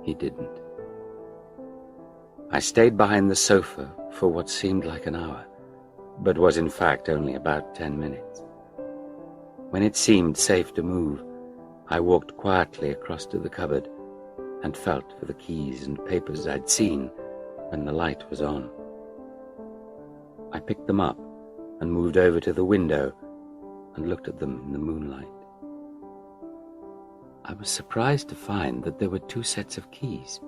A: He didn't. I stayed behind the sofa for what seemed like an hour, but was in fact only about 10 minutes. When it seemed safe to move, I walked quietly across to the cupboard and felt for the keys and papers I'd seen when the light was on. I picked them up and moved over to the window and looked at them in the moonlight. I was surprised to find that there were 2 sets of keys.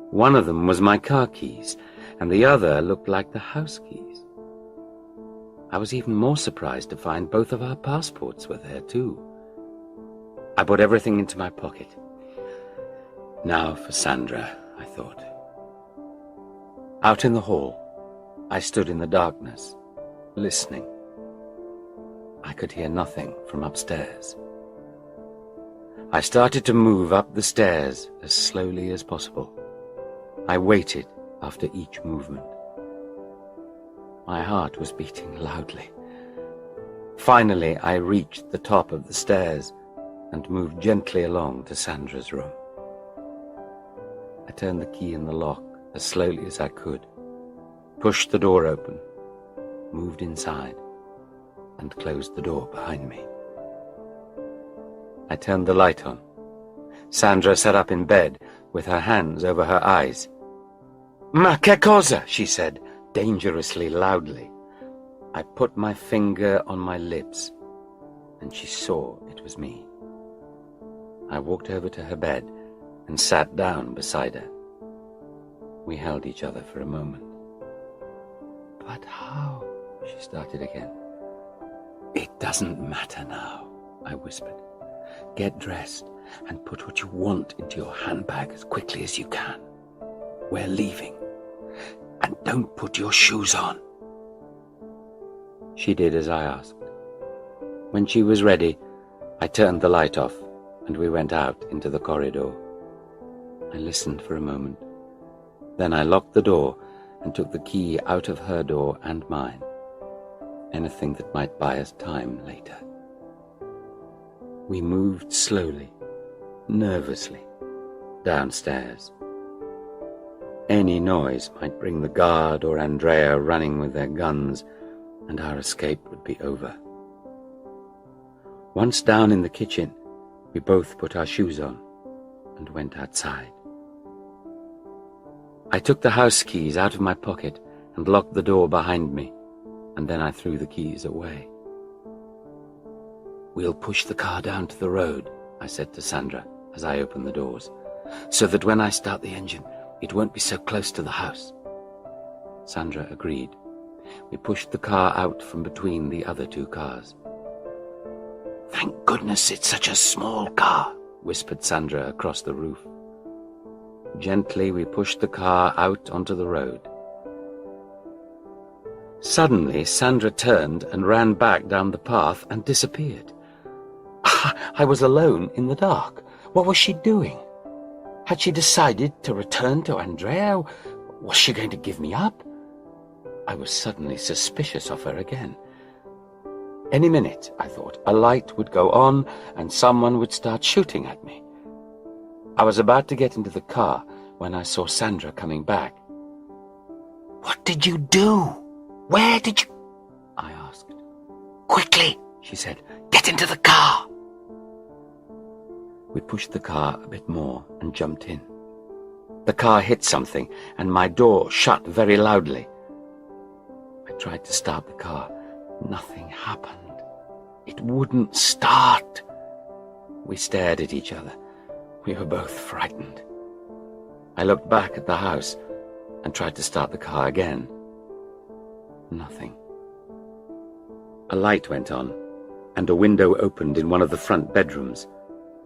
A: One of them was my car keys, and the other looked like the house keys. I was even more surprised to find both of our passports were there too. I put everything into my pocket. Now for Sandra, I thought. Out in the hall, I stood in the darkness, listening. I could hear nothing from upstairs. I started to move up the stairs as slowly as possible. I waited after each movement. My heart was beating loudly. Finally, I reached the top of the stairs and moved gently along to Sandra's room. I turned the key in the lock as slowly as I could, pushed the door open, moved inside, and closed the door behind me. I turned the light on. Sandra sat up in bed with her hands over her eyes. "Ma che cosa?" she said, dangerously loudly. I put my finger on my lips, and she saw it was me. I walked over to her bed and sat down beside her. We held each other for a moment. "But how?" she started again. "It doesn't matter now," I whispered. "Get dressed and put what you want into your handbag as quickly as you can. We're leaving. And don't put your shoes on." She did as I asked. When she was ready, I turned the light off and we went out into the corridor. I listened for a moment. Then I locked the door and took the key out of her door and mine. Anything that might buy us time later. We moved slowly, nervously, downstairs. Any noise might bring the guard or Andrea running with their guns, and our escape would be over. Once down in the kitchen, we both put our shoes on and went outside. I took the house keys out of my pocket and locked the door behind me, and then I threw the keys away. "We'll push the car down to the road," I said to Sandra as I opened the doors, "so that when I start the engine, it won't be so close to the house." Sandra agreed. We pushed the car out from between the other 2 cars. "Thank goodness it's such a small car," whispered Sandra across the roof. Gently we pushed the car out onto the road. Suddenly Sandra turned and ran back down the path and disappeared. I was alone in the dark. What was she doing? Had she decided to return to Andrea? Was she going to give me up? I was suddenly suspicious of her again. Any minute, I thought, a light would go on and someone would start shooting at me. I was about to get into the car when I saw Sandra coming back. "What did you do? Where did you—" I asked. "Quickly," she said. "Get into the car." We pushed the car a bit more and jumped in. The car hit something and my door shut very loudly. I tried to start the car. Nothing happened. It wouldn't start. We stared at each other. We were both frightened. I looked back at the house and tried to start the car again. Nothing. A light went on, and a window opened in one of the front bedrooms.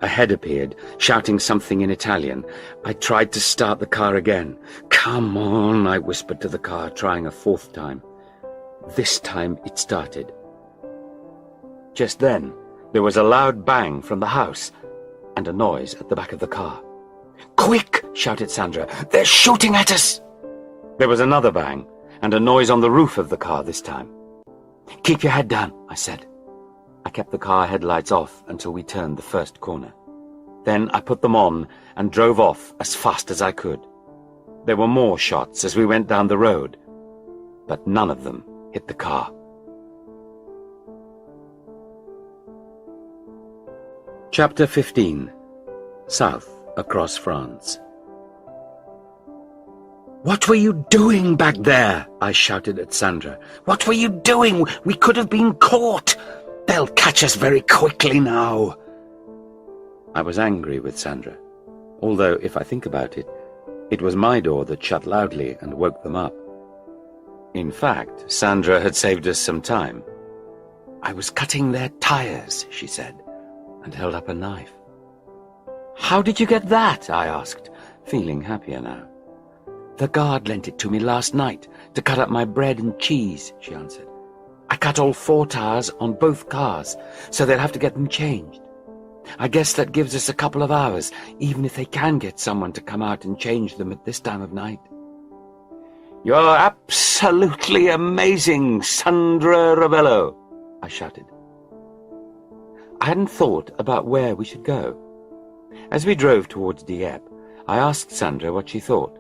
A: A head appeared, shouting something in Italian. I tried to start the car again. "Come on," I whispered to the car, trying a 4th time. This time it started. Just then, there was a loud bang from the house, and a noise at the back of the car. "Quick!" shouted Sandra. "They're shooting at us!" There was another bang, and a noise on the roof of the car this time. "Keep your head down," I said. I kept the car headlights off until we turned the first corner. Then I put them on and drove off as fast as I could. There were more shots as we went down the road, but none of them hit the car. Chapter 15. South across France. "What were you doing back there?" I shouted at Sandra. "What were you doing? We could have been caught. They'll catch us very quickly now." I was angry with Sandra, although, if I think about it, it was my door that shut loudly and woke them up. In fact, Sandra had saved us some time. "I was cutting their tires," she said, and held up a knife. "How did you get that?" I asked, feeling happier now. "The guard lent it to me last night to cut up my bread and cheese," she answered. "I cut all 4 tires on both cars, so they'll have to get them changed. I guess that gives us a couple of hours, even if they can get someone to come out and change them at this time of night." "You're absolutely amazing, Sandra Ravello," I shouted. I hadn't thought about where we should go. As we drove towards Dieppe, I asked Sandra what she thought.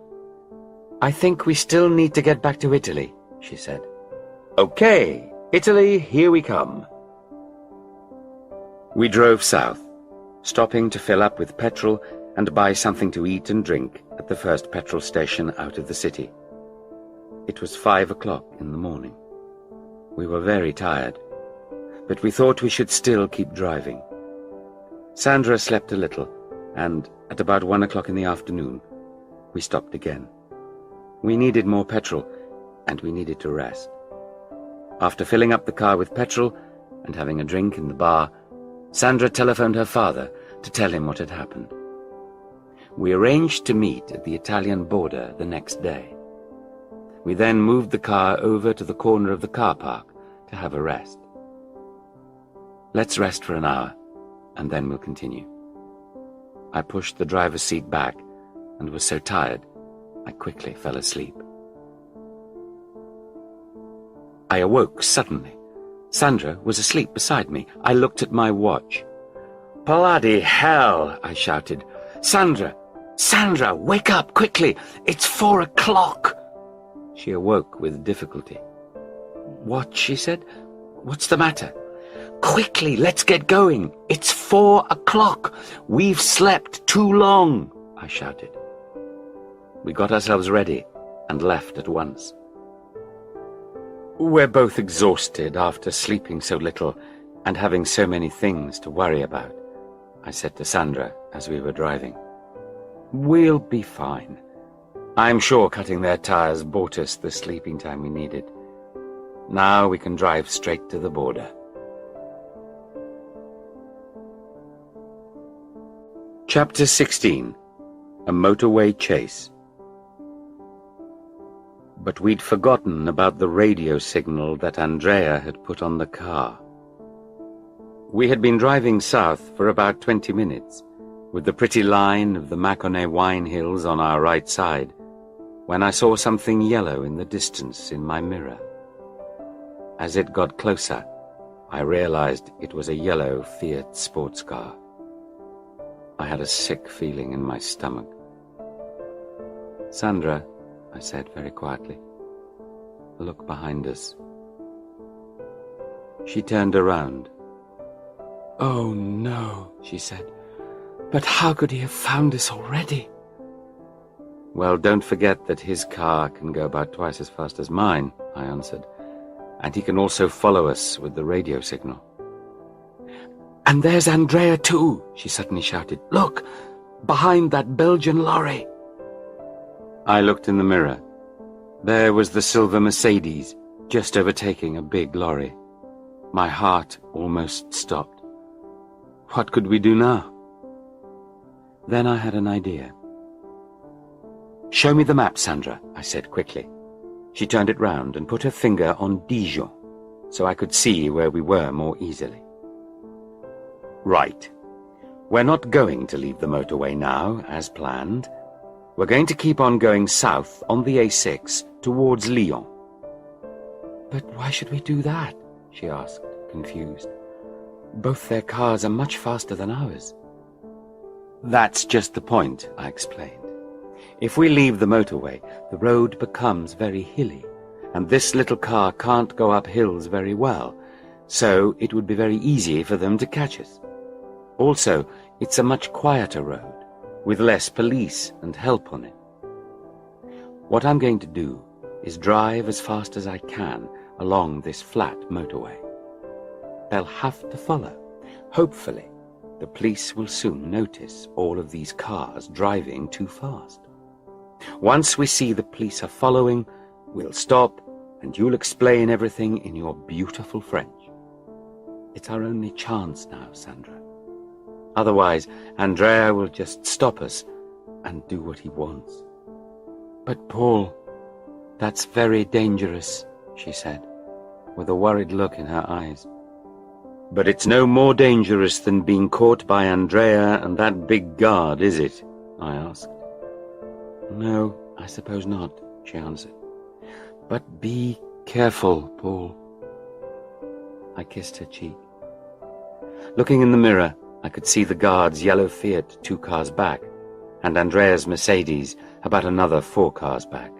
A: "I think we still need to get back to Italy," she said. "Okay, Italy, here we come." We drove south, stopping to fill up with petrol and buy something to eat and drink at the first petrol station out of the city. It was 5 o'clock in the morning. We were very tired, but we thought we should still keep driving. Sandra slept a little, and at about 1 o'clock in the afternoon, we stopped again. We needed more petrol, and we needed to rest. After filling up the car with petrol and having a drink in the bar, Sandra telephoned her father to tell him what had happened. We arranged to meet at the Italian border the next day. We then moved the car over to the corner of the car park to have a rest. "Let's rest for an hour, and then we'll continue." I pushed the driver's seat back and was so tired I quickly fell asleep. I awoke suddenly. Sandra was asleep beside me. I looked at my watch. "Bloody hell!" I shouted. "Sandra! Sandra, wake up, quickly! It's 4 o'clock!" She awoke with difficulty. "What?" she said. "What's the matter?" "Quickly, let's get going! It's 4 o'clock! We've slept too long!" I shouted. We got ourselves ready and left at once. "We're both exhausted after sleeping so little and having so many things to worry about," I said to Sandra as we were driving. "We'll be fine. I'm sure cutting their tires bought us the sleeping time we needed. Now we can drive straight to the border." Chapter 16. A Motorway Chase. But we'd forgotten about the radio signal that Andrea had put on the car. We had been driving south for about 20 minutes, with the pretty line of the Mâconnais wine hills on our right side, when I saw something yellow in the distance in my mirror. As it got closer, I realized it was a yellow Fiat sports car. I had a sick feeling in my stomach. "Sandra," I said very quietly, "look behind us." She turned around. "Oh no," she said. "But how could he have found us already?" "Well, don't forget that his car can go about twice as fast as mine," I answered, "and he can also follow us with the radio signal." "And there's Andrea too," she suddenly shouted. "Look, behind that Belgian lorry." I looked in the mirror. There was the silver Mercedes, just overtaking a big lorry. My heart almost stopped. What could we do now? Then I had an idea. "Show me the map, Sandra," I said quickly. She turned it round and put her finger on Dijon, so I could see where we were more easily. "Right. We're not going to leave the motorway now, as planned. We're going to keep on going south on the A6 towards Lyon. But why should we do that? She asked, confused. Both their cars are much faster than ours. That's just the point, I explained. If we leave the motorway, the road becomes very hilly, and this little car can't go up hills very well, so it would be very easy for them to catch us. Also, it's a much quieter road, with less police and help on it. What I'm going to do is drive as fast as I can along this flat motorway. They'll have to follow. Hopefully, the police will soon notice all of these cars driving too fast. Once we see the police are following, we'll stop and you'll explain everything in your beautiful French. It's our only chance now, Sandra. Otherwise, Andrea will just stop us and do what he wants. But Paul, that's very dangerous, she said, with a worried look in her eyes. But it's no more dangerous than being caught by Andrea and that big guard, is it? I asked. No, I suppose not, she answered. But be careful, Paul. I kissed her cheek. Looking in the mirror, I could see the guard's yellow Fiat 2 cars back, and Andrea's Mercedes about another 4 cars back.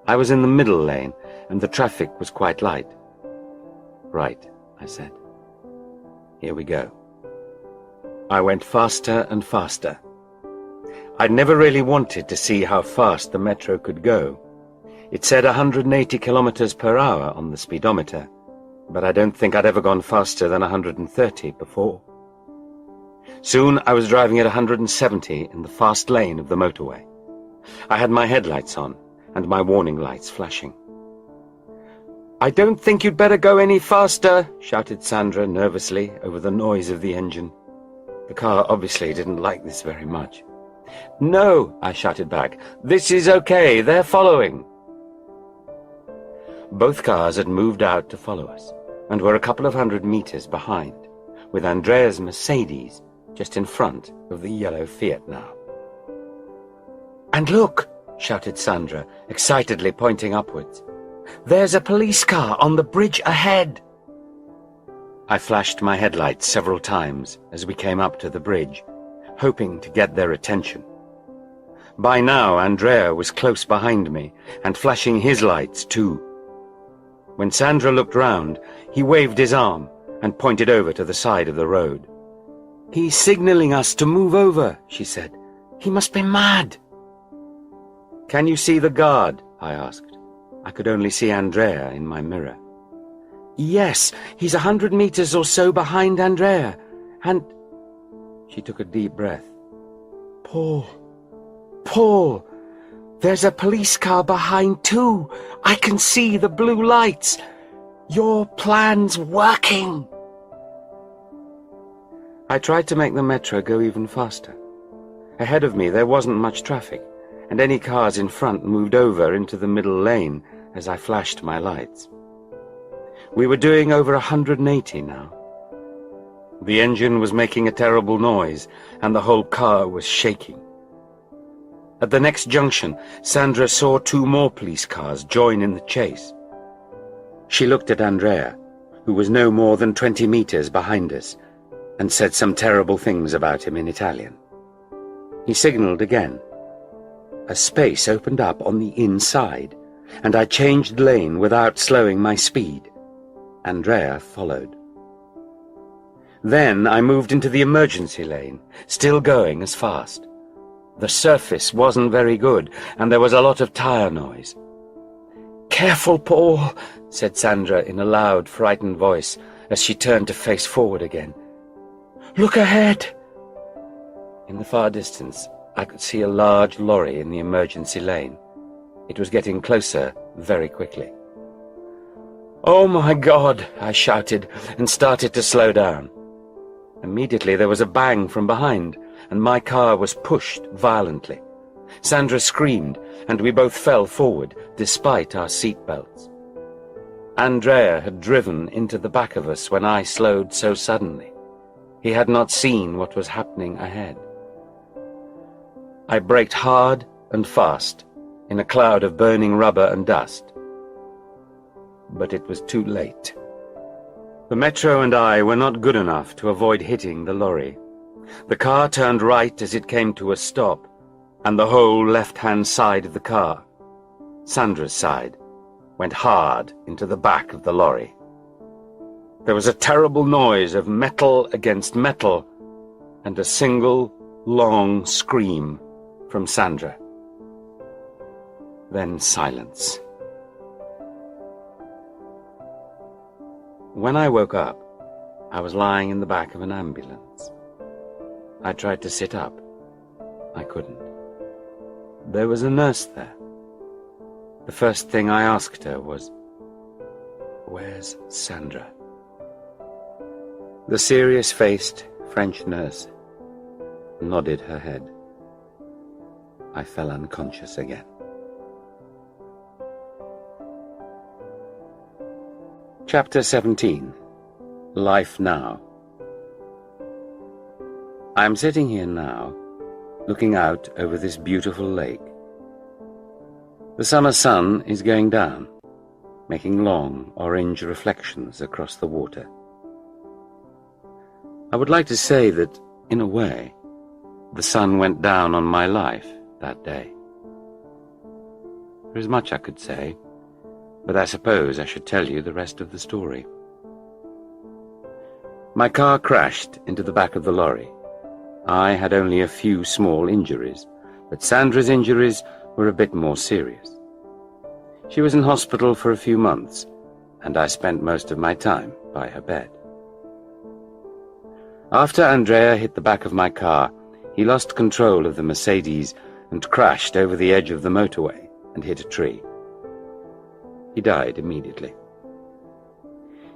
A: I was in the middle lane, and the traffic was quite light. Right, I said. Here we go. I went faster and faster. I'd never really wanted to see how fast the metro could go. It said 180 kilometers per hour on the speedometer, but I don't think I'd ever gone faster than 130 before. Soon I was driving at 170 in the fast lane of the motorway. I had my headlights on and my warning lights flashing. "I don't think you'd better go any faster," shouted Sandra nervously over the noise of the engine. The car obviously didn't like this very much. "No," I shouted back. "This is okay. They're following." Both cars had moved out to follow us and were a couple of 100 meters behind, with Andrea's Mercedes just in front of the yellow Fiat now. "And look," shouted Sandra, excitedly pointing upwards. "There's a police car on the bridge ahead." I flashed my headlights several times as we came up to the bridge, hoping to get their attention. By now, Andrea was close behind me and flashing his lights too. When Sandra looked round, he waved his arm and pointed over to the side of the road. "He's signaling us to move over," she said. "He must be mad." "Can you see the guard?" I asked. I could only see Andrea in my mirror. "Yes, he's 100 meters or so behind Andrea, and—" She took a deep breath. Paul, there's a police car behind too. I can see the blue lights. Your plan's working." I tried to make the metro go even faster. Ahead of me there wasn't much traffic, and any cars in front moved over into the middle lane as I flashed my lights. We were doing over 180 now. The engine was making a terrible noise, and the whole car was shaking. At the next junction, Sandra saw 2 more police cars join in the chase. She looked at Andrea, who was no more than 20 meters behind us, and said some terrible things about him in Italian. He signaled again. A space opened up on the inside, and I changed lane without slowing my speed. Andrea followed. Then I moved into the emergency lane, still going as fast. The surface wasn't very good, and there was a lot of tire noise. "Careful, Paul," said Sandra in a loud, frightened voice as she turned to face forward again. "Look ahead." In the far distance, I could see a large lorry in the emergency lane. It was getting closer very quickly. "Oh my God!" I shouted and started to slow down. Immediately there was a bang from behind, and my car was pushed violently. Sandra screamed, and we both fell forward, despite our seat belts. Andrea had driven into the back of us when I slowed so suddenly. He had not seen what was happening ahead. I braked hard and fast in a cloud of burning rubber and dust. But it was too late. The Metro and I were not good enough to avoid hitting the lorry. The car turned right as it came to a stop, and the whole left-hand side of the car, Sandra's side, went hard into the back of the lorry. There was a terrible noise of metal against metal, and a single, long scream from Sandra. Then silence. When I woke up, I was lying in the back of an ambulance. I tried to sit up. I couldn't. There was a nurse there. The first thing I asked her was, "Where's Sandra?" The serious-faced French nurse nodded her head. I fell unconscious again. Chapter 17. Life Now. I am sitting here now, looking out over this beautiful lake. The summer sun is going down, making long orange reflections across the water. I would like to say that, in a way, the sun went down on my life that day. There is much I could say, but I suppose I should tell you the rest of the story. My car crashed into the back of the lorry. I had only a few small injuries, but Sandra's injuries were a bit more serious. She was in hospital for a few months, and I spent most of my time by her bed. After Andrea hit the back of my car, he lost control of the Mercedes and crashed over the edge of the motorway and hit a tree. He died immediately.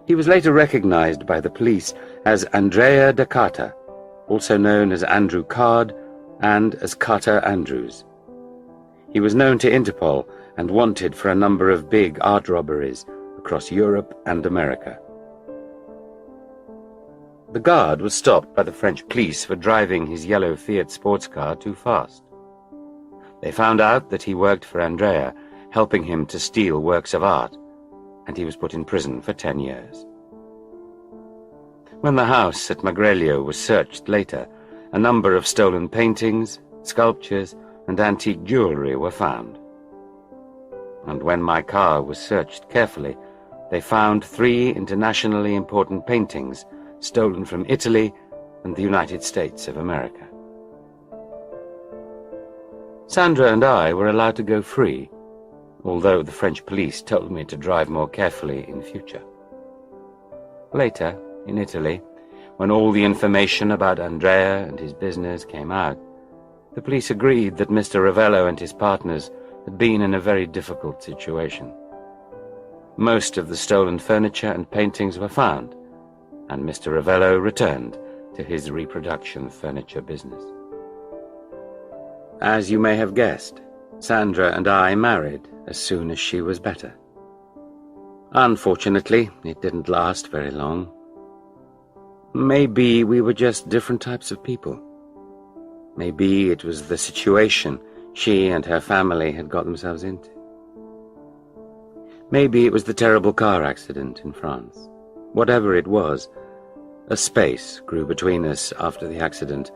A: He was later recognized by the police as Andrea da Carta, also known as Andrew Card and as Carter Andrews. He was known to Interpol and wanted for a number of big art robberies across Europe and America. The guard was stopped by the French police for driving his yellow Fiat sports car too fast. They found out that he worked for Andrea, helping him to steal works of art, and he was put in prison for 10 years. When the house at Magrelio was searched later, a number of stolen paintings, sculptures, and antique jewelry were found. And when my car was searched carefully, they found 3 internationally important paintings stolen from Italy and the United States of America. Sandra and I were allowed to go free, although the French police told me to drive more carefully in future. Later, in Italy, when all the information about Andrea and his business came out, the police agreed that Mr. Ravello and his partners had been in a very difficult situation. Most of the stolen furniture and paintings were found, and Mr. Ravello returned to his reproduction furniture business. As you may have guessed, Sandra and I married as soon as she was better. Unfortunately, it didn't last very long. Maybe we were just different types of people. Maybe it was the situation she and her family had got themselves into. Maybe it was the terrible car accident in France. Whatever it was, a space grew between us after the accident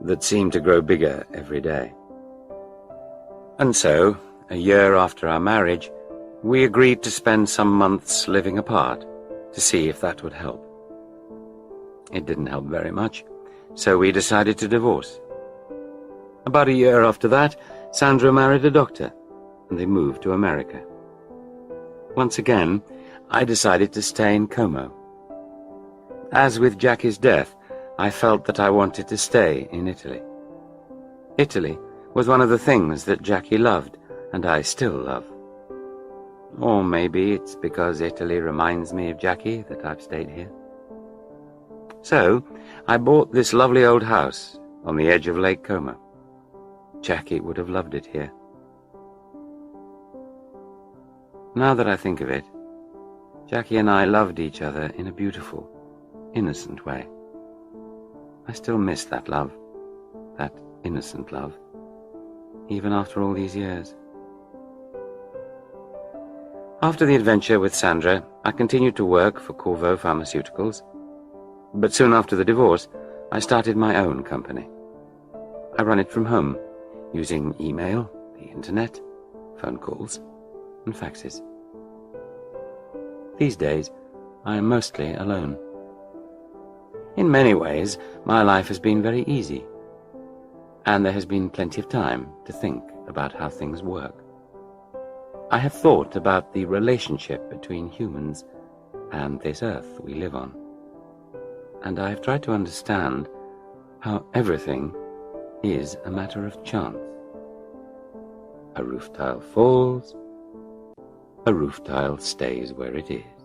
A: that seemed to grow bigger every day. And so, a year after our marriage, we agreed to spend some months living apart to see if that would help. It didn't help very much, so we decided to divorce. About a year after that, Sandra married a doctor, and they moved to America. Once again, I decided to stay in Como. As with Jackie's death, I felt that I wanted to stay in Italy. Italy was one of the things that Jackie loved, and I still love. Or maybe it's because Italy reminds me of Jackie that I've stayed here. So, I bought this lovely old house on the edge of Lake Como. Jackie would have loved it here. Now that I think of it, Jackie and I loved each other in a beautiful, innocent way. I still miss that love, that innocent love, even after all these years. After the adventure with Sandra, I continued to work for Corvo Pharmaceuticals, but soon after the divorce, I started my own company. I run it from home, using email, the internet, phone calls, and faxes. These days, I am mostly alone. In many ways, my life has been very easy, and there has been plenty of time to think about how things work. I have thought about the relationship between humans and this earth we live on, and I have tried to understand how everything is a matter of chance. A roof tile falls, a roof tile stays where it is.